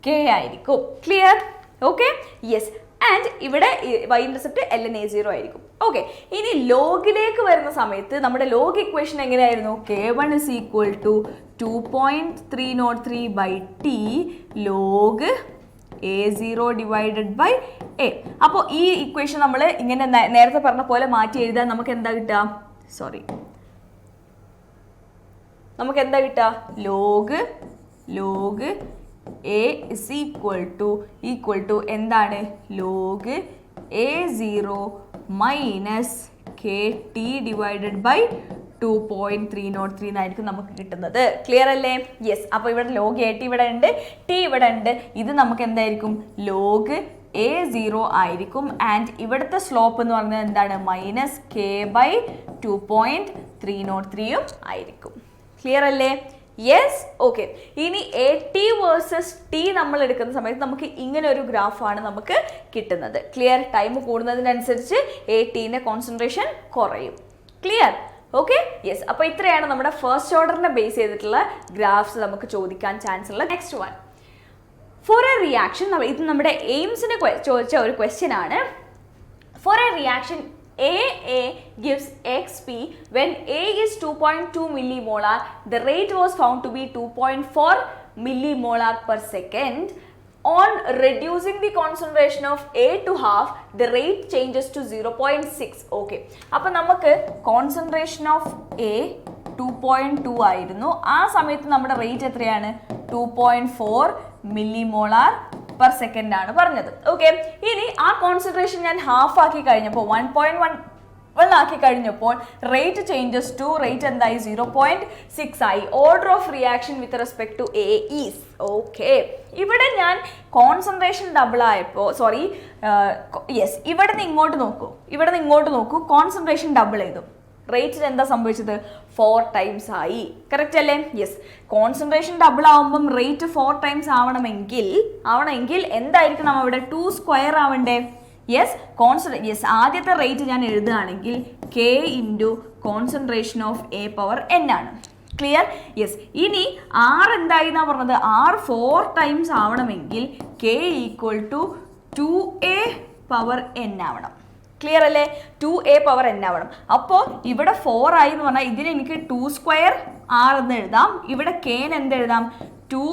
Speaker 1: -k ആയിരിക്കും. ക്ലിയർ? Okay, yes. ആൻഡ് ഇവിടെ y ഇന്റർസെപ്റ്റ് ln_a0 ആയിരിക്കും. ഓക്കെ, ഇനി ലോഗിലേക്ക് വരുന്ന സമയത്ത് നമ്മുടെ ലോഗ് ഇക്വേഷൻ എങ്ങനെയായിരുന്നു? k1 is equal to 2.303/t log a0 divided by a. അപ്പോൾ ഈ ഇക്വേഷൻ നമ്മൾ ഇങ്ങനെ നേരത്തെ പറഞ്ഞ പോലെ മാറ്റി എഴുതാൻ നമുക്ക് എന്താ കിട്ടുക? നമുക്ക് എന്താ കിട്ടുക? Log a is equal to എന്താണ്? Log a0 minus kt divided by 2.303 എന്നായിരിക്കും നമുക്ക് കിട്ടുന്നത്. ക്ലിയർ അല്ലേ? യെസ്. അപ്പോൾ ഇവിടെ ലോഗ് a t ഇവിടെ ഉണ്ട്, t ഇവിടെ ഉണ്ട്. ഇത് നമുക്ക് എന്തായിരിക്കും? ലോഗ് a0 ആയിരിക്കും. ആൻഡ് ഇവിടുത്തെ സ്ലോപ്പ് എന്ന് പറഞ്ഞാൽ എന്താണ്? മൈനസ് k ബൈ 2.303 ആയിരിക്കും. ക്ലിയർ അല്ലേ? യെസ്. ഓക്കെ, ഇനി എ ടി വേഴ്സസ് ടി നമ്മൾ എടുക്കുന്ന സമയത്ത് നമുക്ക് ഇങ്ങനെ ഒരു ഗ്രാഫാണ് നമുക്ക് കിട്ടുന്നത്. ക്ലിയർ? ടൈം കൂടുന്നതിനനുസരിച്ച് എ ടീൻ്റെ കോൺസെൻട്രേഷൻ കുറയും. ക്ലിയർ? Okay, yes. അപ്പോൾ ഇത്രയാണ് നമ്മുടെ ഫസ്റ്റ് ഓർഡറിനെ ബേസ് ചെയ്തിട്ടുള്ള ഗ്രാഫ്സ് നമുക്ക് ചോദിക്കാൻ ചാൻസ് ഉള്ള. Next one, for a reaction, ഇത് നമ്മുടെ എയിംസിന് ചോദിച്ച ഒരു ക്വസ്റ്റ്യൻ ആണ്. For a reaction AA gives XP when A is 2.2 millimolar, the rate was found to be 2.4 millimolar per second. On reducing the concentration of A to half, the rate changes to 0.6. Okay, അപ്പോൾ നമുക്ക് concentration of A 2.2 ആയിരുന്നു. ആ സമയത്ത് നമ്മുടെ റേറ്റ് എത്രയാണ്? 2.4 millimolar per second ആണ് പറഞ്ഞത്. ഓക്കെ, ഇനി ആ കോൺസെൻട്രേഷൻ ഞാൻ ഹാഫ് ആക്കി കഴിഞ്ഞപ്പോൾ 1.1 ആക്കി കഴിഞ്ഞപ്പോൾ റേറ്റ് ചേഞ്ചസ് ടു റേറ്റ് എന്തായി? 0.6 ആയി. Order of reaction with respect to A is. Okay, ഇവിടെ ഞാൻ കോൺസെൻട്രേഷൻ ഡബിൾ ആയപ്പോൾ ഇവിടെ നിന്ന് ഇങ്ങോട്ട് നോക്കൂ, കോൺസെൻട്രേഷൻ ഡബിൾ ചെയ്തു. റേറ്റിന് എന്താ സംഭവിച്ചത്? 4 ടൈംസ് ആയി. കറക്റ്റ് അല്ലേ? യെസ്. കോൺസെൻട്രേഷൻ ഡബിൾ ആവുമ്പം റേറ്റ് 4 ടൈംസ് ആവണമെങ്കിൽ എന്തായിരിക്കണം അവിടെ? 2 സ്ക്വയർ ആവണ്ടേ? യെസ്. ആദ്യത്തെ റേറ്റ് ഞാൻ എഴുതുകയാണെങ്കിൽ k into concentration of a power n ആണ്. ക്ലിയർ? യെസ്. ഇനി r എന്തായി എന്നാ പറഞ്ഞത്? r 4 ടൈംസ് ആവണമെങ്കിൽ k equal to 2a power n ആവണം. ക്ലിയർ അല്ലേ? 2a പവർ n ആവണം. അപ്പോൾ ഇവിടെ 4 ആയി എന്ന് പറഞ്ഞാൽ ഇതിന് എനിക്ക് 2 സ്ക്വയർ r എന്ന് എഴുതാം. ഇവിടെ k എന്ത് എഴുതാം? 2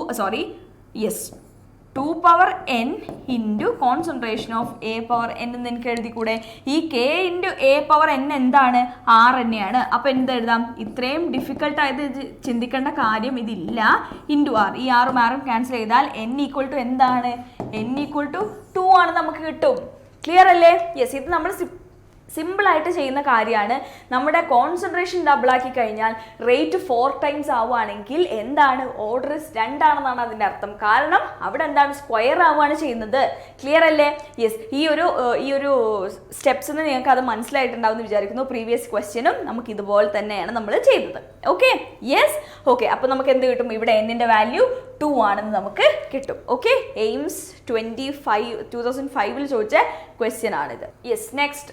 Speaker 1: power n into concentration of a power n എന്ന് എനിക്ക് എഴുതിക്കൂടെ? ഈ k into a power n എന്താണ്? r തന്നെയാണ്. അപ്പോൾ എന്ത് എഴുതാം? ഇത്രയും ഡിഫിക്കൽട്ടായത് ചിന്തിക്കേണ്ട കാര്യം ഇതില്ല. ഇൻറ്റു r, ഈ ആറും ക്യാൻസൽ ചെയ്താൽ n ഈക്വൽ ടു എന്താണ്? n ഈക്വൽ ടു 2 ആണ് നമുക്ക് കിട്ടും. ക്ലിയർ അല്ലേ? യെസ്. ഇത് നമ്മൾ സിമ്പിളായിട്ട് ചെയ്യുന്ന കാര്യമാണ്. നമ്മുടെ കോൺസെൻട്രേഷൻ ഡബിളാക്കി കഴിഞ്ഞാൽ റേറ്റ് 4 ടൈംസ് ആവുകയാണെങ്കിൽ എന്താണ്? ഓർഡർ 2 ആണെന്നാണ് അതിൻ്റെ അർത്ഥം. കാരണം അവിടെ എന്താണ്? സ്ക്വയർ ആവുകയാണ് ചെയ്യുന്നത്. ക്ലിയർ അല്ലേ? യെസ്. ഈ ഒരു സ്റ്റെപ്സിന് നിങ്ങൾക്ക് അത് മനസ്സിലായിട്ടുണ്ടാവും എന്ന് വിചാരിക്കുന്നു. പ്രീവിയസ് ക്വസ്റ്റ്യനും നമുക്ക് ഇതുപോലെ തന്നെയാണ് നമ്മൾ ചെയ്തത്. Okay, yes. ഓക്കെ, അപ്പോൾ നമുക്ക് എന്ത് കിട്ടും? ഇവിടെ എന്നിൻ്റെ വാല്യൂ 2 ആണെന്ന് നമുക്ക് കിട്ടും. ഓക്കെ, എയിംസ് 2005 ചോദിച്ച ക്വസ്റ്റ്യൻ ആണിത്. യെസ്. നെക്സ്റ്റ്,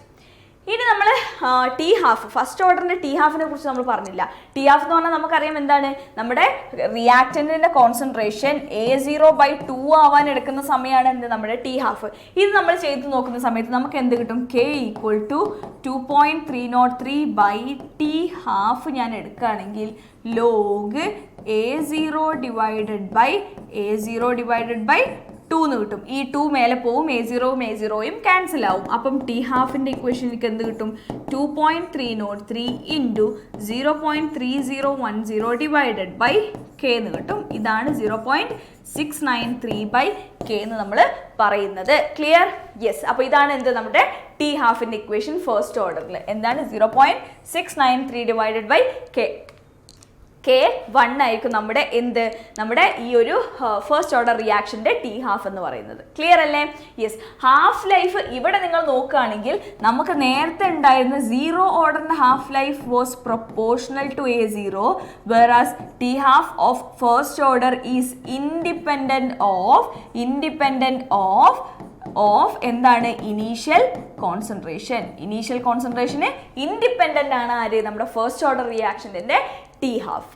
Speaker 1: ഇനി നമ്മൾ ടി ഹാഫ്, ഫസ്റ്റ് ഓർഡറിൻ്റെ ടി ഹാഫിനെ കുറിച്ച് നമ്മൾ പറഞ്ഞില്ല. ടി ഹാഫ് എന്ന് പറഞ്ഞാൽ നമുക്കറിയാം എന്താണ്? നമ്മുടെ റിയാക്റ്റൻറ്റിൻ്റെ കോൺസെൻട്രേഷൻ A0/2 ആവാൻ എടുക്കുന്ന സമയമാണ് എന്ത്? നമ്മുടെ ടി ഹാഫ്. ഇത് നമ്മൾ ചെയ്ത് നോക്കുന്ന സമയത്ത് നമുക്ക് എന്ത് കിട്ടും? k equal to 2.303/t half ഞാൻ എടുക്കുകയാണെങ്കിൽ ലോഗ് A0 ഡിവൈഡഡ് ബൈ 2 എന്ന് കിട്ടും. ഈ 2 മേലെ പോവും, A0യും ക്യാൻസൽ ആവും. അപ്പം ടി ഹാഫിൻ്റെ ഇക്വേഷനിലേക്ക് എന്ത് കിട്ടും? 2.303 ഇൻറ്റു 0.3010 ഡിവൈഡഡ് ബൈ k എന്ന് കിട്ടും. ഇതാണ് 0.693/k എന്ന് നമ്മൾ പറയുന്നത്. ക്ലിയർ? യെസ്. അപ്പോൾ ഇതാണ് എന്ത്? നമ്മുടെ ടി ഹാഫിൻ്റെ ഇക്വേഷൻ ഫസ്റ്റ് ഓർഡറിൽ എന്താണ്? 0.693 ഡിവൈഡഡ് ബൈ k. K1 ആയിരിക്കും നമ്മുടെ ഈ ഒരു ഫസ്റ്റ് ഓർഡർ റിയാക്ഷൻ്റെ ടി ഹാഫ് എന്ന് പറയുന്നത്. ക്ലിയർ അല്ലേ? യെസ്. ഹാഫ് ലൈഫ് ഇവിടെ നിങ്ങൾ നോക്കുകയാണെങ്കിൽ നമുക്ക് നേരത്തെ ഉണ്ടായിരുന്ന 0 ഓർഡറിൻ്റെ half life was proportional to A0, versus T half of first order is independent of എന്താണ്? ഇനീഷ്യൽ കോൺസെൻട്രേഷന് ഇൻഡിപെൻഡൻ്റ് ആണ് ആര്? നമ്മുടെ ഫസ്റ്റ് ഓർഡർ റിയാക്ഷൻ്റെ ടി ഹാഫ്.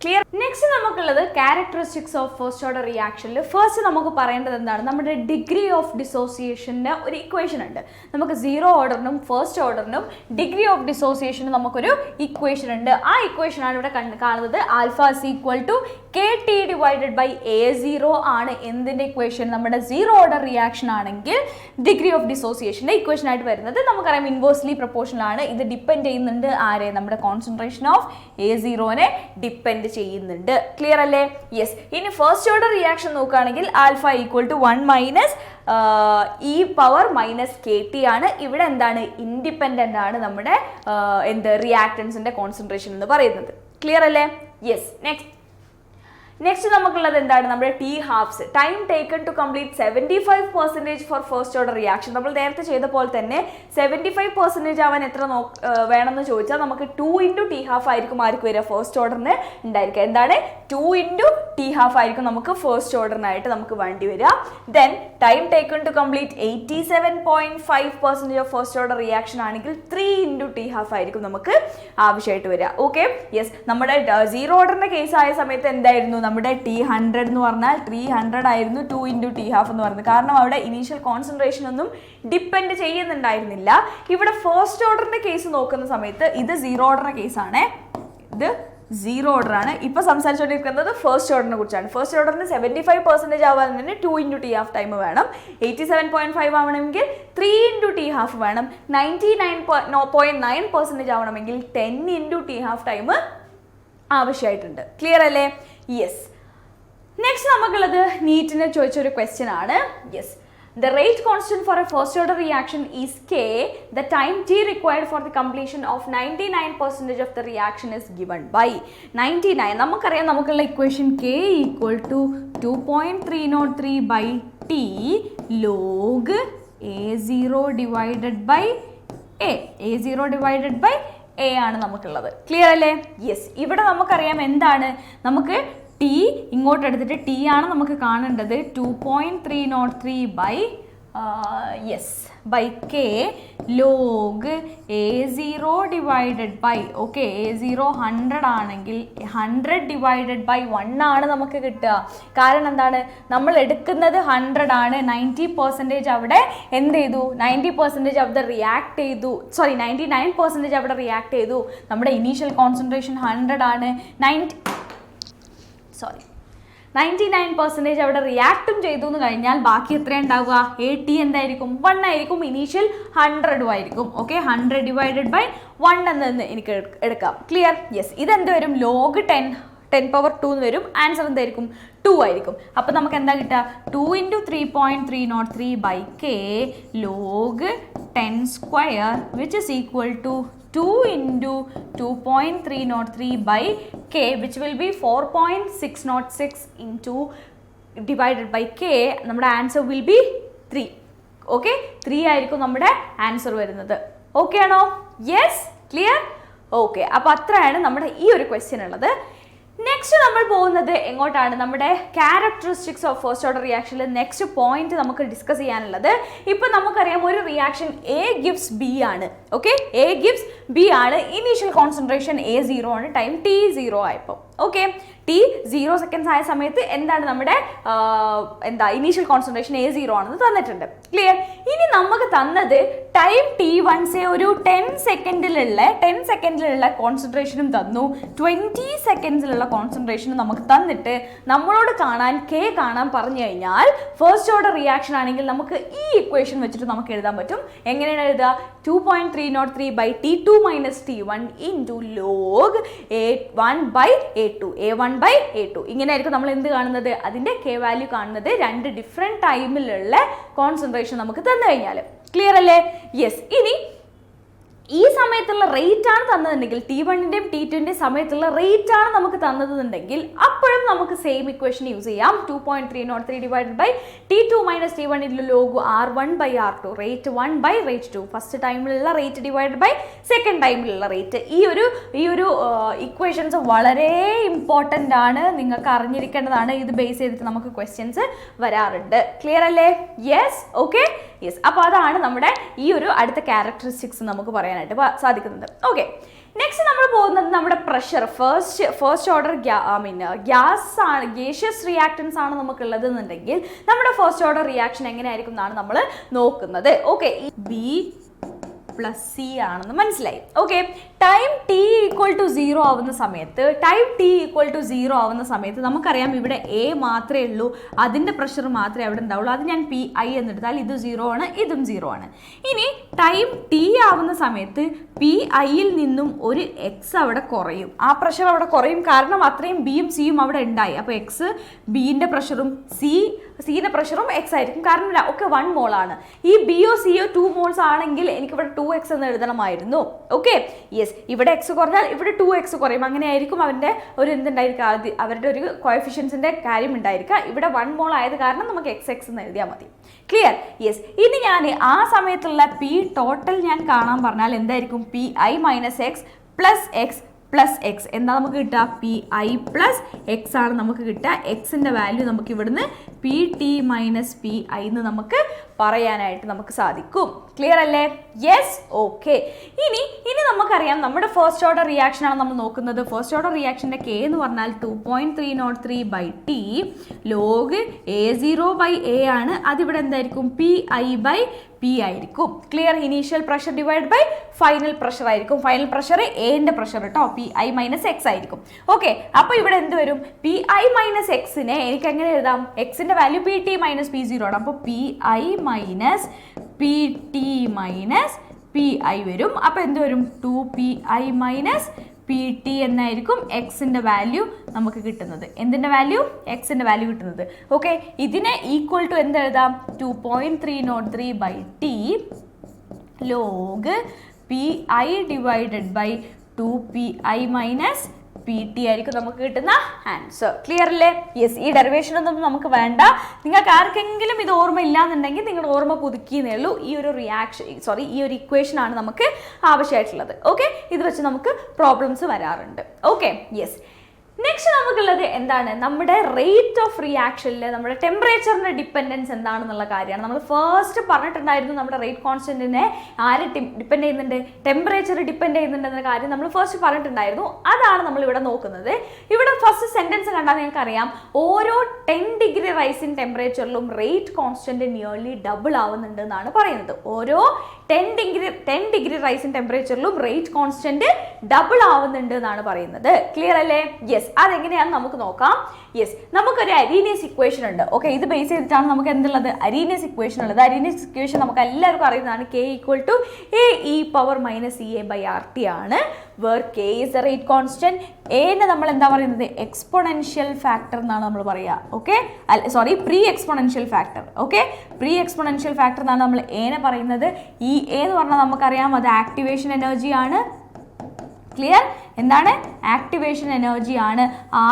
Speaker 1: ക്ലിയർ? നെക്സ്റ്റ് നമുക്കുള്ളത് ക്യാരക്ടറിസ്റ്റിക്സ് ഓഫ് ഫസ്റ്റ് ഓർഡർ റിയാക്ഷനിൽ ഫസ്റ്റ് നമുക്ക് പറയേണ്ടത് എന്താണ്, നമ്മുടെ ഡിഗ്രി ഓഫ് ഡിസോസിയേഷന് ഒരു ഇക്വേഷൻ ഉണ്ട്. നമുക്ക് സീറോ ഓർഡറിനും ഫസ്റ്റ് ഓർഡറിനും ഡിഗ്രി ഓഫ് ഡിസോസിയേഷന് നമുക്കൊരു ഇക്വേഷൻ ഉണ്ട്. ആ ഇക്വേഷനാണ് ഇവിടെ കാണുന്നത്. Alpha is equal to KT divided by A0 ആണ് എന്തിൻ്റെ ഇക്വേഷൻ, നമ്മുടെ സീറോ ഓർഡർ റിയാക്ഷൻ ആണെങ്കിൽ ഡിഗ്രി ഓഫ് ഡിസോസിയേഷൻ്റെ ഇക്വേഷൻ ആയിട്ട് വരുന്നത്. നമുക്കറിയാം ഇൻവേഴ്സ്ലി പ്രൊപ്പോർഷണൽ ആണ്. ഇത് ഡിപ്പെൻഡ് ചെയ്യുന്നുണ്ട് ആരെ, നമ്മുടെ കോൺസെൻട്രേഷൻ ഓഫ് A0നെ ഡിപ്പെൻഡ് ചെയ്യുന്നുണ്ട്. ക്ലിയർ അല്ലേ? യെസ്. ഇനി ഫസ്റ്റ് ഓർഡർ റിയാക്ഷൻ നോക്കുകയാണെങ്കിൽ alpha equal to 1 minus E power minus KT ആണ്. ഇവിടെ എന്താണ്, ഇൻഡിപെൻഡൻ്റ് ആണ് നമ്മുടെ റിയാക്ടൻസിൻ്റെ കോൺസെൻട്രേഷൻ എന്ന് പറയുന്നത്. ക്ലിയർ അല്ലേ? യെസ്. നെക്സ്റ്റ് നമുക്കുള്ളത് എന്താണ്, നമ്മുടെ T halves, time taken to complete 75% for first order reaction. നമ്മൾ നേരത്തെ ചെയ്ത പോലെ തന്നെ 75% ആവാൻ എത്ര വേണമെന്ന് ചോദിച്ചാൽ നമുക്ക് 2 ഇൻറ്റു ടി ഹാഫ് ആയിരിക്കും വരിക ഫസ്റ്റ് ഓർഡറിന് ഉണ്ടായിരിക്കുക. എന്താണ്, 2 ഇൻറ്റു ടി ഹാഫ് ആയിരിക്കും നമുക്ക് ഫസ്റ്റ് ഓർഡറിനായിട്ട് നമുക്ക് വേണ്ടി വരിക. Then time taken to complete 87.5% of first order reaction ആണെങ്കിൽ 3 ഇൻറ്റു ടി ഹാഫ് ആയിരിക്കും നമുക്ക് ആവശ്യമായിട്ട് വരിക. Okay, yes. നമ്മുടെ സീറോ ഓർഡറിൻ്റെ കേസ് ആയ സമയത്ത് എന്തായിരുന്നു, നമ്മുടെ T100 എന്ന് പറഞ്ഞാൽ 300 ആയിരുന്നു 2 ഇൻറ്റു ടി ഹാഫ് എന്ന് പറയുന്നത്. കാരണം അവിടെ ഇനീഷ്യൽ കോൺസെൻട്രേഷൻ ഒന്നും ഡിപ്പെൻഡ് ചെയ്യുന്നുണ്ടായിരുന്നില്ല. ഇവിടെ ഫസ്റ്റ് ഓർഡറിൻ്റെ കേസ് നോക്കുന്ന സമയത്ത് ഇത് സീറോ ഓർഡറിൻ്റെ കേസാണ്, ഇത് സീറോ ഓർഡർ ആണ്. ഇപ്പോൾ സംസാരിച്ചുകൊണ്ടിരിക്കുന്നത് ഫസ്റ്റ് ഓർഡറിനെ കുറിച്ചാണ്. ഫസ്റ്റ് ഓർഡറിന് 75% ആവാൻ തന്നെ 2 ഇൻറ്റു ടി ഹാഫ് ടൈം വേണം. 87.5 ആവണമെങ്കിൽ 3 ഇൻറ്റു ടി ഹാഫ് വേണം. 99.9% ആവണമെങ്കിൽ 10 ഇൻറ്റു ടി ഹാഫ് ടൈം ആവശ്യമായിട്ടുണ്ട്. ക്ലിയർ അല്ലേ? യെസ്. നെക്സ്റ്റ് നമുക്കുള്ളത് നീറ്റിന് ചോദിച്ചൊരു ക്വസ്റ്റ്യൻ ആണ്. Yes. The rate constant for a first order reaction is K. The time T required for the completion of 99% of the reaction is given by 99. നമുക്കറിയാം നമുക്കുള്ള equation K equal to 2.303 by T log A0 divided by A. A0 divided by A ആണ് നമുക്കുള്ളത്. ക്ലിയർ അല്ലേ? യെസ്. ഇവിടെ നമുക്കറിയാം എന്താണ്, നമുക്ക് ടി ഇങ്ങോട്ട് എടുത്തിട്ട് ടി ആണ് നമുക്ക് കാണേണ്ടത് 2.303 by K log A0 divided by, okay, A0 100 ആണെങ്കിൽ 100 ഡിവൈഡഡ് ബൈ 1 ആണ് നമുക്ക് കിട്ടുക. കാരണം എന്താണ്, നമ്മൾ എടുക്കുന്നത് 100 ആണ്. 90% അവിടെ എന്ത് ചെയ്തു, 90% അവിടെ റിയാക്ട് ചെയ്തു, 99% അവിടെ റിയാക്ട് ചെയ്തു. നമ്മുടെ ഇനീഷ്യൽ കോൺസെൻട്രേഷൻ 100 ആണ്. 99% അവിടെ റിയാക്റ്റും ചെയ്തു എന്ന് കഴിഞ്ഞാൽ ബാക്കി എത്ര ഉണ്ടാവുക, AT എന്തായിരിക്കും, 1 ആയിരിക്കും. ഇനീഷ്യൽ 100 ആയിരിക്കും. ഓക്കെ, 100 ഡിവൈഡഡ് ബൈ 1 എന്ന് എനിക്ക് എടുക്കാം. ക്ലിയർ? യെസ്. ഇതെന്ത് വരും, ലോഗ് 10 പവർ 2 എന്ന് വരും. ആൻസർ എന്തായിരിക്കും, 2 ആയിരിക്കും. അപ്പം നമുക്ക് എന്താ കിട്ടുക, 2 into 3.303 by K log 10 square which is equal to 2 into 2.303 by k, which will be 4.606 into divided by k. നമ്മുടെ ആൻസർ വിൽ ബി 3. ഓക്കെ, 3 ആയിരിക്കും നമ്മുടെ ആൻസർ വരുന്നത്. ഓക്കെ ആണോ? യെസ്. ക്ലിയർ? ഓക്കെ, അപ്പോൾ അത്രയാണ് നമ്മുടെ ഈ ഒരു ക്വസ്റ്റ്യൻ ഉള്ളത്. നെക്സ്റ്റ് നമ്മൾ പോകുന്നത് എങ്ങോട്ടാണ്, നമ്മുടെ ക്യാരക്ടറിസ്റ്റിക്സ് ഓഫ് ഫസ്റ്റ് ഓർഡർ റിയാക്ഷനിൽ നെക്സ്റ്റ് പോയിന്റ് നമുക്ക് ഡിസ്കസ് ചെയ്യാനുള്ളത്. ഇപ്പം നമുക്കറിയാം ഒരു റിയാക്ഷൻ A gives B ആണ്. ഓക്കെ, A gives B ആണ്. ഇനീഷ്യൽ കോൺസെൻട്രേഷൻ A0 ആണ്, ടൈം T0 ആയപ്പോൾ. ഓക്കെ, T0 സെക്കൻഡ്സ് ആയ സമയത്ത് എന്താണ് നമ്മുടെ ഇനീഷ്യൽ കോൺസെൻട്രേഷൻ A0 ആണെന്ന് തന്നിട്ടുണ്ട്. ക്ലിയർ? ഇനി നമുക്ക് തന്നത് ടൈം T1 ഒരു 10 സെക്കൻഡിലുള്ള കോൺസെൻട്രേഷനും തന്നു, 20 സെക്കൻഡ്സിലുള്ള കോൺസെൻട്രേഷനും നമുക്ക് തന്നിട്ട് നമ്മളോട് കാണാൻ പറഞ്ഞു കഴിഞ്ഞാൽ ഫസ്റ്റ് ഓർഡർ റിയാക്ഷൻ ആണെങ്കിൽ നമുക്ക് ഈ ഇക്വേഷൻ വെച്ചിട്ട് നമുക്ക് എഴുതാൻ പറ്റും. എങ്ങനെയാണ് എഴുതുക, 2.303 by T2 minus T1 into log A1 by A2, A1 by A2. ഇങ്ങനെയായിരിക്കും നമ്മൾ എന്ത് കാണുന്നത്, അതിൻ്റെ K വാല്യൂ കാണുന്നത് 2 ഡിഫറെൻറ്റ് ടൈമിലുള്ള കോൺസെൻട്രേഷൻ നമുക്ക് തന്നു കഴിഞ്ഞാൽ. ക്ലിയർ അല്ലേ? യെസ്. ഇനി ഈ സമയത്തുള്ള റേറ്റ് ആണ് തന്നതെങ്കിൽ, T1ൻ്റെയും T2ൻ്റെയും സമയത്തുള്ള റേറ്റ് ആണ് നമുക്ക് തന്നതെന്നുണ്ടെങ്കിൽ അപ്പോഴും നമുക്ക് സെയിം ഇക്വേഷൻ യൂസ് ചെയ്യാം. 2.303 divided by T2 minus T1 into log R1 by R2, rate 1 by rate 2. First ടൈമിലുള്ള റേറ്റ് ഡിവൈഡഡ് ബൈ സെക്കൻഡ് ടൈമിലുള്ള റേറ്റ്. ഈ ഒരു ഇക്വേഷൻസ് വളരെ ഇമ്പോർട്ടൻ്റ് ആണ്, നിങ്ങൾക്ക് അറിഞ്ഞിരിക്കേണ്ടതാണ്. ഇത് ബേസ് ചെയ്തിട്ട് നമുക്ക് ക്വസ്റ്റ്യൻസ് വരാറുണ്ട്. ക്ലിയർ അല്ലേ? യെസ്. Okay, yes. അപ്പോൾ അതാണ് നമ്മുടെ ഈ ഒരു അടുത്ത ക്യാരക്ടറിസ്റ്റിക്സ് നമുക്ക് പറയാനായിട്ട് സാധിക്കുന്നത്. ഓക്കെ, നെക്സ്റ്റ് നമ്മൾ പോകുന്നത് നമ്മുടെ പ്രഷർ, ഫസ്റ്റ് ഓർഡർ ഗ്യാസ് ആണ്, ഗേഷ്യസ് റിയാക്ടൻസ് ആണ് നമുക്കുള്ളത് എന്നുണ്ടെങ്കിൽ നമ്മുടെ ഫസ്റ്റ് ഓർഡർ റിയാക്ഷൻ എങ്ങനെയായിരിക്കും എന്നാണ് നമ്മൾ നോക്കുന്നത്. ഓക്കെ, B+C ആണെന്ന് മനസ്സിലായി. ഓക്കെ, ടൈം t=0 ആവുന്ന സമയത്ത് നമുക്കറിയാം ഇവിടെ A മാത്രമേ ഉള്ളൂ, അതിൻ്റെ പ്രഷർ മാത്രമേ അവിടെ ഉണ്ടാവുള്ളൂ. അത് ഞാൻ PI എന്നെടുത്താൽ ഇത് 0 ആണ്, ഇതും 0 ആണ്. ഇനി ടൈം T ആവുന്ന സമയത്ത് PIയിൽ നിന്നും ഒരു X അവിടെ കുറയും, ആ പ്രഷർ അവിടെ കുറയും, കാരണം അത്രയും Bയും Cയും അവിടെ ഉണ്ടായി. അപ്പോൾ X, Bൻ്റെ പ്രഷറും Cയുടെ പ്രഷറും X ആയിരിക്കും, കാരണം ഒക്കെ 1 മോൾ ആണ്. ഈ Bയോ Cയോ 2 മോൾസ് ആണെങ്കിൽ എനിക്കിവിടെ 2X എന്ന് എഴുതണമായിരുന്നു. ഓക്കെ, യെസ്, ഇവിടെ X കുറഞ്ഞാൽ ഇവിടെ 2X കുറയും, അങ്ങനെയായിരിക്കും അവരുടെ ഒരു എന്തുണ്ടായിരിക്കുക, അവരുടെ ഒരു കോഎഫിഷ്യൻസിൻ്റെ കാര്യം ഉണ്ടായിരിക്കുക. ഇവിടെ 1 മോൾ ആയത് കാരണം നമുക്ക് XX എന്ന് എഴുതിയാൽ മതി. ക്ലിയർ? യെസ്. ഇനി ഞാൻ ആ സമയത്തുള്ള P ടോട്ടൽ ഞാൻ കാണാൻ പറഞ്ഞാൽ എന്തായിരിക്കും? PI - X + X + X എന്താ നമുക്ക് കിട്ടുക? PI + X ആണ് നമുക്ക് കിട്ടുക. Xൻ്റെ വാല്യൂ നമുക്ക് ഇവിടുന്ന് PT - PI എന്ന് നമുക്ക് പറയാനായിട്ട് നമുക്ക് സാധിക്കും. ക്ലിയർ അല്ലേ? യെസ്. ഓക്കെ, ഇനി നമുക്കറിയാം നമ്മുടെ ഫസ്റ്റ് ഓർഡർ റിയാക്ഷൻ ആണ് നമ്മൾ നോക്കുന്നത്. ഫസ്റ്റ് ഓർഡർ റിയാക്ഷൻ്റെ K എന്ന് പറഞ്ഞാൽ 2.303/T log A0/A ആണ്. അതിവിടെ എന്തായിരിക്കും? PI/P ആയിരിക്കും. Clear? Initial pressure divide by final pressure ആയിരിക്കും. ഫൈനൽ പ്രഷർ Aൻ്റെ പ്രഷർ കേട്ടോ, PI - X ആയിരിക്കും. ഓക്കെ, അപ്പോൾ ഇവിടെ എന്ത് വരും? PI - Xനെ എനിക്ക് എങ്ങനെ എഴുതാം? Xൻ്റെ വാല്യൂ PT - P0 ആണ്. അപ്പോൾ PI - PT - PI വരും. അപ്പോൾ എന്ത് വരും? 2PI - PT എന്നായിരിക്കും Xൻ്റെ വാല്യൂ നമുക്ക് കിട്ടുന്നത്. എന്തിൻ്റെ വാല്യൂ? Xൻ്റെ വാല്യൂ കിട്ടുന്നത്. ഓക്കെ, ഇതിനെ ഈക്വൽ ടു എന്തെഴുതാം? 2.303/T log PI / 2PI - PT ആയിരിക്കും നമുക്ക് കിട്ടുന്ന ആൻസർ. ക്ലിയർ അല്ലേ? യെസ്. ഈ ഡെറിവേഷൻ ഒന്നും നമുക്ക് വേണ്ട. നിങ്ങൾക്ക് ആർക്കെങ്കിലും ഇത് ഓർമ്മ ഇല്ലാന്നുണ്ടെങ്കിൽ നിങ്ങളുടെ ഓർമ്മ പുതുക്കിയെന്നേ ഉള്ളൂ. ഈ ഒരു ഇക്വേഷൻ ആണ് നമുക്ക് ആവശ്യമായിട്ടുള്ളത്. ഓക്കെ, ഇത് വെച്ച് നമുക്ക് പ്രോബ്ലംസ് വരാറുണ്ട്. Okay, yes. നെക്സ്റ്റ് നമുക്കുള്ളത് എന്താണ്? നമ്മുടെ റേറ്റ് ഓഫ് റിയാക്ഷനിൽ നമ്മുടെ ടെമ്പറേച്ചറിൻ്റെ ഡിപ്പെൻഡൻസ് എന്താണെന്നുള്ള കാര്യമാണ്. നമ്മൾ ഫസ്റ്റ് പറഞ്ഞിട്ടുണ്ടായിരുന്നു നമ്മുടെ റേറ്റ് കോൺസ്റ്റന്റിനെ ആര് ഡിപ്പെൻഡ് ചെയ്യുന്നുണ്ട്? ടെമ്പറേച്ചർ ഡിപ്പെൻഡ് ചെയ്യുന്നുണ്ട് എന്ന കാര്യം നമ്മൾ ഫസ്റ്റ് പറഞ്ഞിട്ടുണ്ടായിരുന്നു. അതാണ് നമ്മൾ ഇവിടെ നോക്കുന്നത്. ഇവിടെ ഫസ്റ്റ് സെന്റൻസ് കണ്ടാൽ നിങ്ങൾക്ക് അറിയാം, ഓരോ 10 ഡിഗ്രി റൈസ് ഇൻ ടെമ്പറേച്ചറിലും റേറ്റ് കോൺസ്റ്റന്റ് നിയർലി ഡബിൾ ആവുന്നുണ്ട് എന്നാണ് പറയുന്നത്. ഓരോ 10 ഡിഗ്രി റൈസ് ഇൻ ടെമ്പറേച്ചറിലും റേറ്റ് കോൺസ്റ്റന്റ് ഡബിൾ ആവുന്നുണ്ട് എന്നാണ് പറയുന്നത്. ക്ലിയർ അല്ലേ? യെസ്. അതെങ്ങനെയാണെന്ന് നമുക്ക് നോക്കാം. യെസ്, നമുക്കൊരു അരീനിയസ് ഇക്വേഷൻ ഉണ്ട്. ഓക്കെ, ഇത് ബേസ് ചെയ്തിട്ടാണ് നമുക്ക് എന്തുള്ളത്? അരീനിയസ് ഇക്വേഷൻ ഉള്ളത്. അരീനിയസ് ഇക്വേഷൻ നമുക്ക് എല്ലാവർക്കും അറിയുന്നതാണ്. K = AE⁻⁻ ആണ്. Where K is the rate constant. Aനെ നമ്മൾ എന്താ പറയുന്നത്? എക്സ്പോണൻഷ്യൽ ഫാക്ടർ എന്നാണ് നമ്മൾ പറയുക. Okay, pre exponential factor. Okay, pre exponential factor എന്നാണ് നമ്മൾ Aനെ പറയുന്നത്. ഈ A എന്ന് പറഞ്ഞാൽ നമുക്കറിയാം അത് ആക്ടിവേഷൻ എനർജി ആണ്. ക്ലിയർ? എന്താണ്? ആക്ടിവേഷൻ എനർജി ആണ്.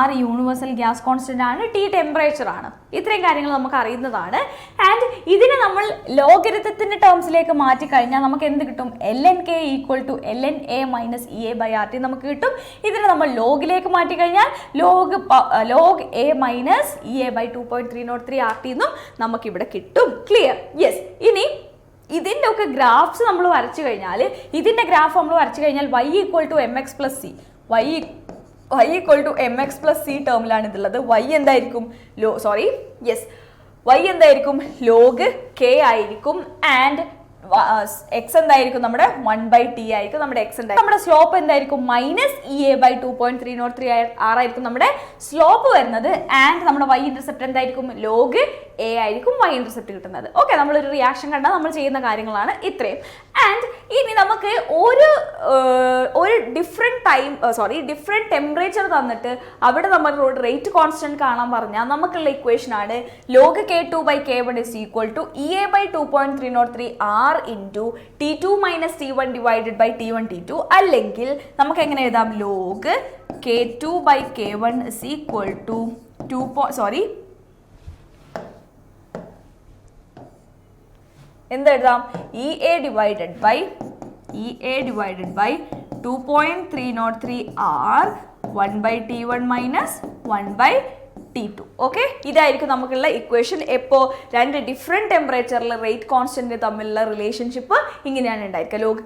Speaker 1: R യൂണിവേഴ്സൽ ഗ്യാസ് കോൺസ്റ്റന്റ് ആണ്. T ടെമ്പറേച്ചർ ആണ്. ഇത്രയും കാര്യങ്ങൾ നമുക്ക് അറിയുന്നതാണ്. ആൻഡ് ഇതിനെ നമ്മൾ ലോഗരിതത്തിന്റെ ടേംസിലേക്ക് മാറ്റി കഴിഞ്ഞാൽ നമുക്ക് എന്ത് കിട്ടും? lnK = lnA - EA/RT നമുക്ക് കിട്ടും. ഇതിനെ നമ്മൾ ലോഗിലേക്ക് മാറ്റി കഴിഞ്ഞാൽ log A - EA/2.303RT എന്നും നമുക്കിവിടെ കിട്ടും. ക്ലിയർ? യെസ്. ഇനി ഇതിൻ്റെ ഒക്കെ ഗ്രാഫ്സ് നമ്മൾ വരച്ചു കഴിഞ്ഞാൽ y = mx + c, y = mx + c ടേമിലാണ് ഇതുള്ളത്. y എന്തായിരിക്കും? y എന്തായിരിക്കും? log k ആയിരിക്കും. ആൻഡ് x എന്തായിരിക്കും? നമ്മുടെ 1/t ആയിരിക്കും നമ്മുടെ x ഉണ്ടായിരിക്കും. നമ്മുടെ സ്ലോപ്പ് എന്തായിരിക്കും? -EA/2.303 ആയിരിക്കും നമ്മുടെ സ്ലോപ്പ് വരുന്നത്. ആൻഡ് നമ്മുടെ y ഇന്റർസെപ്റ്റ് എന്തായിരിക്കും? log a ആയിരിക്കും y ഇന്റർസെപ്റ്റ് കിട്ടുന്നത്. ഓക്കെ, നമ്മളൊരു റിയാക്ഷൻ കണ്ടാൽ നമ്മൾ ചെയ്യുന്ന കാര്യങ്ങളാണ് ഇത്രയും. ആൻഡ് ഇനി നമുക്ക് ഒരു ഡിഫറെൻറ്റ് ടെമ്പറേച്ചർ തന്നിട്ട് അവിടെ നമ്മൾ റേറ്റ് കോൺസ്റ്റന്റ് കാണാൻ പറഞ്ഞാൽ നമുക്കുള്ള ഇക്വേഷൻ ആണ് log K2/K1 = EA/2.303 R into T2 - T1 / T1 T2. അല്ലെങ്കിൽ നമുക്ക് എങ്ങനെ എഴുതാം? log K2/K1 = എന്തെഴുതാം? EA / 2.303 R 1/T1 - 1/T2 T2. Okay, ഇതായിരിക്കും നമുക്കുള്ള ഇക്വേഷൻ. എപ്പോൾ രണ്ട് ഡിഫറെൻറ്റ് ടെമ്പറേച്ചറിൽ റേറ്റ് കോൺസ്റ്റന്റ് തമ്മിലുള്ള റിലേഷൻഷിപ്പ് ഇങ്ങനെയാണ് ഉണ്ടായിരിക്കുക. Log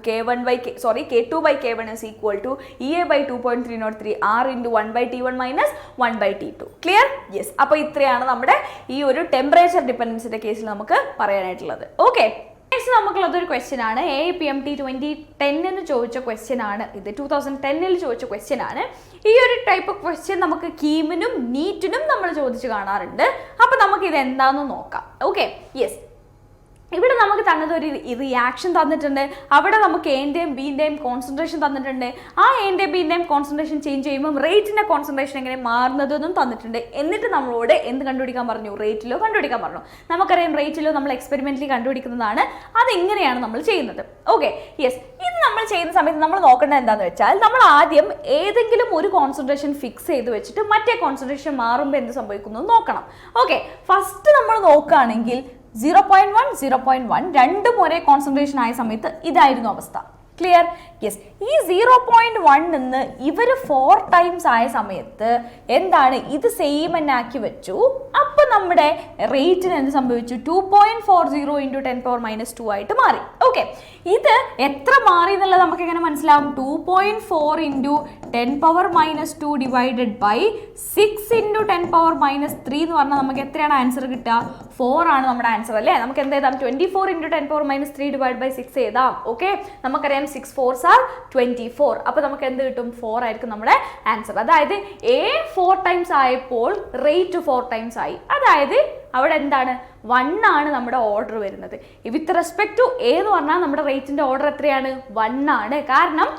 Speaker 1: K2/K1 is equal to EA/2.303 R into 1/T1 minus 1/T2. Clear? Yes. അപ്പോൾ ഇത്രയാണ് നമ്മുടെ ഈ ഒരു ടെമ്പറേച്ചർ ഡിപ്പെൻഡൻസിന്റെ കേസിൽ നമുക്ക് പറയാനായിട്ടുള്ളത്. ഓക്കെ, നെക്സ്റ്റ് നമുക്കുള്ളതൊരു ക്വസ്റ്റ്യൻ ആണ്. APMT 2010 ചോദിച്ച ക്വസ്റ്റ്യൻ ആണ് ഇത്. 2010 ചോദിച്ച ക്വസ്റ്റ്യൻ ആണ്. ഈ ഒരു ടൈപ്പ് ഓഫ് ക്വസ്റ്റ്യൻ നമുക്ക് കീമിനും നീറ്റിനും നമ്മൾ ചോദിച്ചു കാണാറുണ്ട്. അപ്പോൾ നമുക്ക് ഇത് എന്താണെന്ന് നോക്കാം. Okay, yes. ഇവിടെ നമുക്ക് തന്നത് ഒരു റിയാക്ഷൻ തന്നിട്ടുണ്ട്. അവിടെ നമുക്ക് എൻ്റെയും ബീൻ്റെയും കോൺസെൻട്രേഷൻ തന്നിട്ടുണ്ട്. ആ എൻ്റെയും ബീൻ്റെയും കോൺസെൻട്രേഷൻ ചേഞ്ച് ചെയ്യുമ്പോൾ റേറ്റിൻ്റെ കോൺസെൻട്രേഷൻ എങ്ങനെ മാറുന്നതെന്നും തന്നിട്ടുണ്ട്. എന്നിട്ട് നമ്മളോട് എന്ത് കണ്ടുപിടിക്കാൻ പറഞ്ഞു? റേറ്റിലോ കണ്ടുപിടിക്കാൻ പറഞ്ഞു. നമുക്കറിയാം റേറ്റിലോ നമ്മൾ എക്സ്പെരിമെൻ്റലി കണ്ടുപിടിക്കുന്നതാണ്. അതെങ്ങനെയാണ് നമ്മൾ ചെയ്യുന്നത്? Okay, yes. ഇത് നമ്മൾ ചെയ്യുന്ന സമയത്ത് നമ്മൾ നോക്കേണ്ടത് എന്താണെന്ന് വെച്ചാൽ, നമ്മൾ ആദ്യം ഏതെങ്കിലും ഒരു കോൺസെൻട്രേഷൻ ഫിക്സ് ചെയ്ത് വെച്ചിട്ട് മറ്റേ കോൺസെൻട്രേഷൻ മാറുമ്പോൾ എന്ത് സംഭവിക്കുന്നു നോക്കണം. ഓക്കെ, ഫസ്റ്റ് നമ്മൾ നോക്കുകയാണെങ്കിൽ 0.1 0.1 രണ്ടും ഒരേ കോൺസെൻട്രേഷൻ ആയ സമയത്ത് ഇതായിരുന്നു അവസ്ഥ. ക്ലിയർ? യെസ്. ഈ 0.1 നിന്ന് ഇവർ 4 ടൈംസ് ആയ സമയത്ത് എന്താണ്, ഇത് സെയിം തന്നെ ആക്കി വെച്ചു. അപ്പോൾ നമ്മുടെ റേറ്റിന് എന്ത് സംഭവിച്ചു? 2.40 × 10⁻² ആയിട്ട് മാറി. ഓക്കെ, ഇത് എത്ര മാറി എന്നുള്ളത് നമുക്ക് എങ്ങനെ മനസ്സിലാവും? 2.4 × 10⁻² ഡിവൈഡഡ് ബൈ 6 × 10⁻³ എന്ന് പറഞ്ഞാൽ നമുക്ക് എത്രയാണ് ആൻസർ കിട്ടുക? 4 ആണ് നമ്മുടെ ആൻസർ അല്ലേ? നമുക്ക് എന്ത് എഴുതാം? 24 × 10⁻³ ഡിവൈഡ് ബൈ 6 എഴുതാം. ഓക്കെ, നമുക്കറിയാം 6 4s are 24. അപ്പോൾ നമുക്ക് എന്ത് കിട്ടും? 4 ആയിരിക്കും നമ്മുടെ ആൻസർ. അതായത് A 4 ടൈംസ് ആയപ്പോൾ റേറ്റ് 4 ടൈംസ് ആയി. അതായത് അവിടെ എന്താണ്? 1 ആണ് നമ്മുടെ ഓർഡർ വരുന്നത്. വിത്ത് റെസ്പെക്ട് ടു A എന്ന് പറഞ്ഞാൽ നമ്മുടെ റേറ്റിന്റെ ഓർഡർ എത്രയാണ്? 1 ആണ്. കാരണം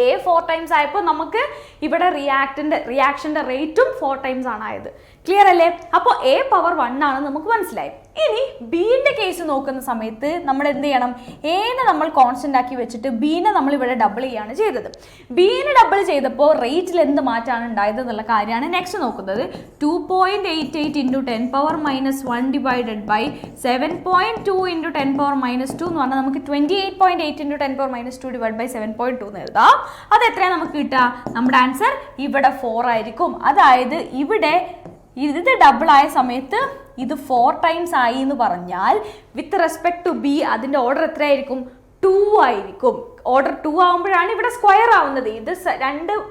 Speaker 1: A 4 ടൈംസ് ആയപ്പോൾ നമുക്ക് ഇവിടെ റിയാക്ഷന്റെ റേറ്റും 4 ടൈംസ് ആണ് ആയത്. ക്ലിയർ അല്ലേ? അപ്പോൾ A പവർ 1 ആണ് നമുക്ക് മനസ്സിലായി. ഇനി ബീന്റെ കേസ് നോക്കുന്ന സമയത്ത് നമ്മൾ എന്ത് ചെയ്യണം? എനെ നമ്മൾ കോൺസ്റ്റന്റ് ആക്കി വെച്ചിട്ട് ബീനെ നമ്മൾ ഇവിടെ ഡബിൾ ചെയ്യാണ് ചെയ്തത്. ബീനെ ഡബിൾ ചെയ്തപ്പോൾ റേറ്റിൽ എന്ത് മാറ്റാണ് ഉണ്ടായത് എന്നുള്ള കാര്യമാണ് നെക്സ്റ്റ് നോക്കുന്നത്. 2.88 × 10⁻⁻1 ഡിവൈഡഡ് ബൈ 7.2 × 10⁻². എന്ന് പറഞ്ഞാൽ നമുക്ക് 28.8 × 10⁻² ഡിവൈഡ് ബൈ 7.2 എന്ന് എഴുതാം. അത് എത്രയാണ് നമുക്ക് കിട്ടുക? നമ്മുടെ ആൻസർ ഇവിടെ 4 ആയിരിക്കും. അതായത് ഇവിടെ ഇത് ഡബിൾ ആയ സമയത്ത് ഇത് 4 ടൈംസ് ആയി എന്ന് പറഞ്ഞാൽ വിത്ത് റെസ്പെക്ട് ടു ബി അതിൻ്റെ ഓർഡർ എത്രയായിരിക്കും? 2 ആയിരിക്കും. ഓർഡർ 2 ആകുമ്പോഴാണ് ഇവിടെ സ്ക്വയർ ആവുന്നത്. ഇത് 2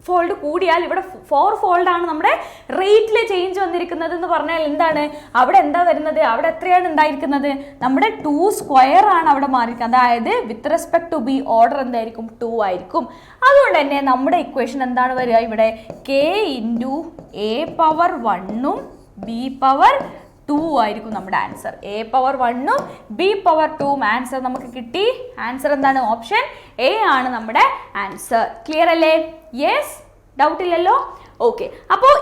Speaker 1: ഫോൾഡ് കൂടിയാൽ ഇവിടെ 4 ഫോൾഡാണ് നമ്മുടെ റേറ്റിൽ ചേഞ്ച് വന്നിരിക്കുന്നത് എന്ന് പറഞ്ഞാൽ എന്താണ്? അവിടെ എന്താ വരുന്നത്? അവിടെ എത്രയാണ് ഉണ്ടായിരിക്കുന്നത്? നമ്മുടെ 2 സ്ക്വയർ ആണ് അവിടെ മാറിയിരിക്കുന്നത്. അതായത് with respect to B order എന്തായിരിക്കും? 2 ആയിരിക്കും. അതുകൊണ്ട് തന്നെ നമ്മുടെ ഇക്വേഷൻ എന്താണ് വരിക? ഇവിടെ K × A power 1 B power 2 ആയിരിക്കും നമ്മുടെ answer. A power 1 B power 2 answer നമുക്ക് കിട്ടി. ആൻസർ എന്താണ്? ഓപ്ഷൻ A ആണ് നമ്മുടെ ആൻസർ. ക്ലിയർ അല്ലേ? യെസ്, ഡൗട്ട് ഇല്ലല്ലോ? ഓക്കെ, അപ്പോൾ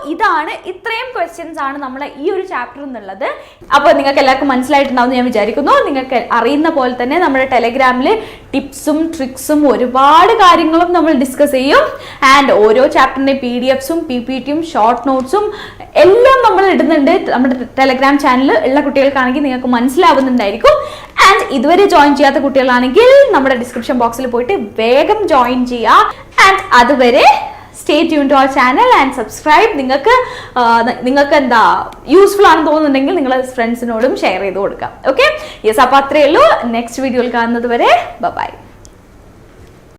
Speaker 1: ഇത്രയും ക്വസ്റ്റ്യൻസ് ആണ് നമ്മൾ ഈ ഒരു ചാപ്റ്റർ എന്നുള്ളത്. അപ്പോൾ നിങ്ങൾക്ക് എല്ലാവർക്കും മനസ്സിലായിട്ടുണ്ടാവും ഞാൻ വിചാരിക്കുന്നു. നിങ്ങൾക്ക് അറിയുന്ന പോലെ തന്നെ നമ്മുടെ ടെലഗ്രാമിൽ ടിപ്സും ട്രിക്സും ഒരുപാട് കാര്യങ്ങളും നമ്മൾ ഡിസ്കസ് ചെയ്യും. ആൻഡ് ഓരോ ചാപ്റ്ററിൻ്റെ PDFs-ഉം PPT-യും ഷോർട്ട് നോട്ട്സും എല്ലാം നമ്മൾ ഇടുന്നുണ്ട്. നമ്മുടെ ടെലഗ്രാം ചാനൽ ഉള്ള കുട്ടികൾക്കാണെങ്കിൽ നിങ്ങൾക്ക് മനസ്സിലാവുന്നുണ്ടായിരിക്കും. ആൻഡ് ഇതുവരെ ജോയിൻ ചെയ്യാത്ത കുട്ടികളാണെങ്കിൽ നമ്മുടെ ഡിസ്ക്രിപ്ഷൻ ബോക്സിൽ പോയിട്ട് വേഗം ജോയിൻ ചെയ്യുക. ആൻഡ് അതുവരെ stay tuned to our channel and subscribe. നിങ്ങൾക്ക് എന്താ യൂസ്ഫുൾ ആണെന്ന് തോന്നുന്നുണ്ടെങ്കിൽ നിങ്ങൾ ഫ്രണ്ട്സിനോടും ഷെയർ ചെയ്ത് കൊടുക്കാം. Okay, yes. അപ്പോൾ അത്രയേ ഉള്ളൂ. നെക്സ്റ്റ് വീഡിയോയിൽ കാണുന്നത് വരെ ബൈ.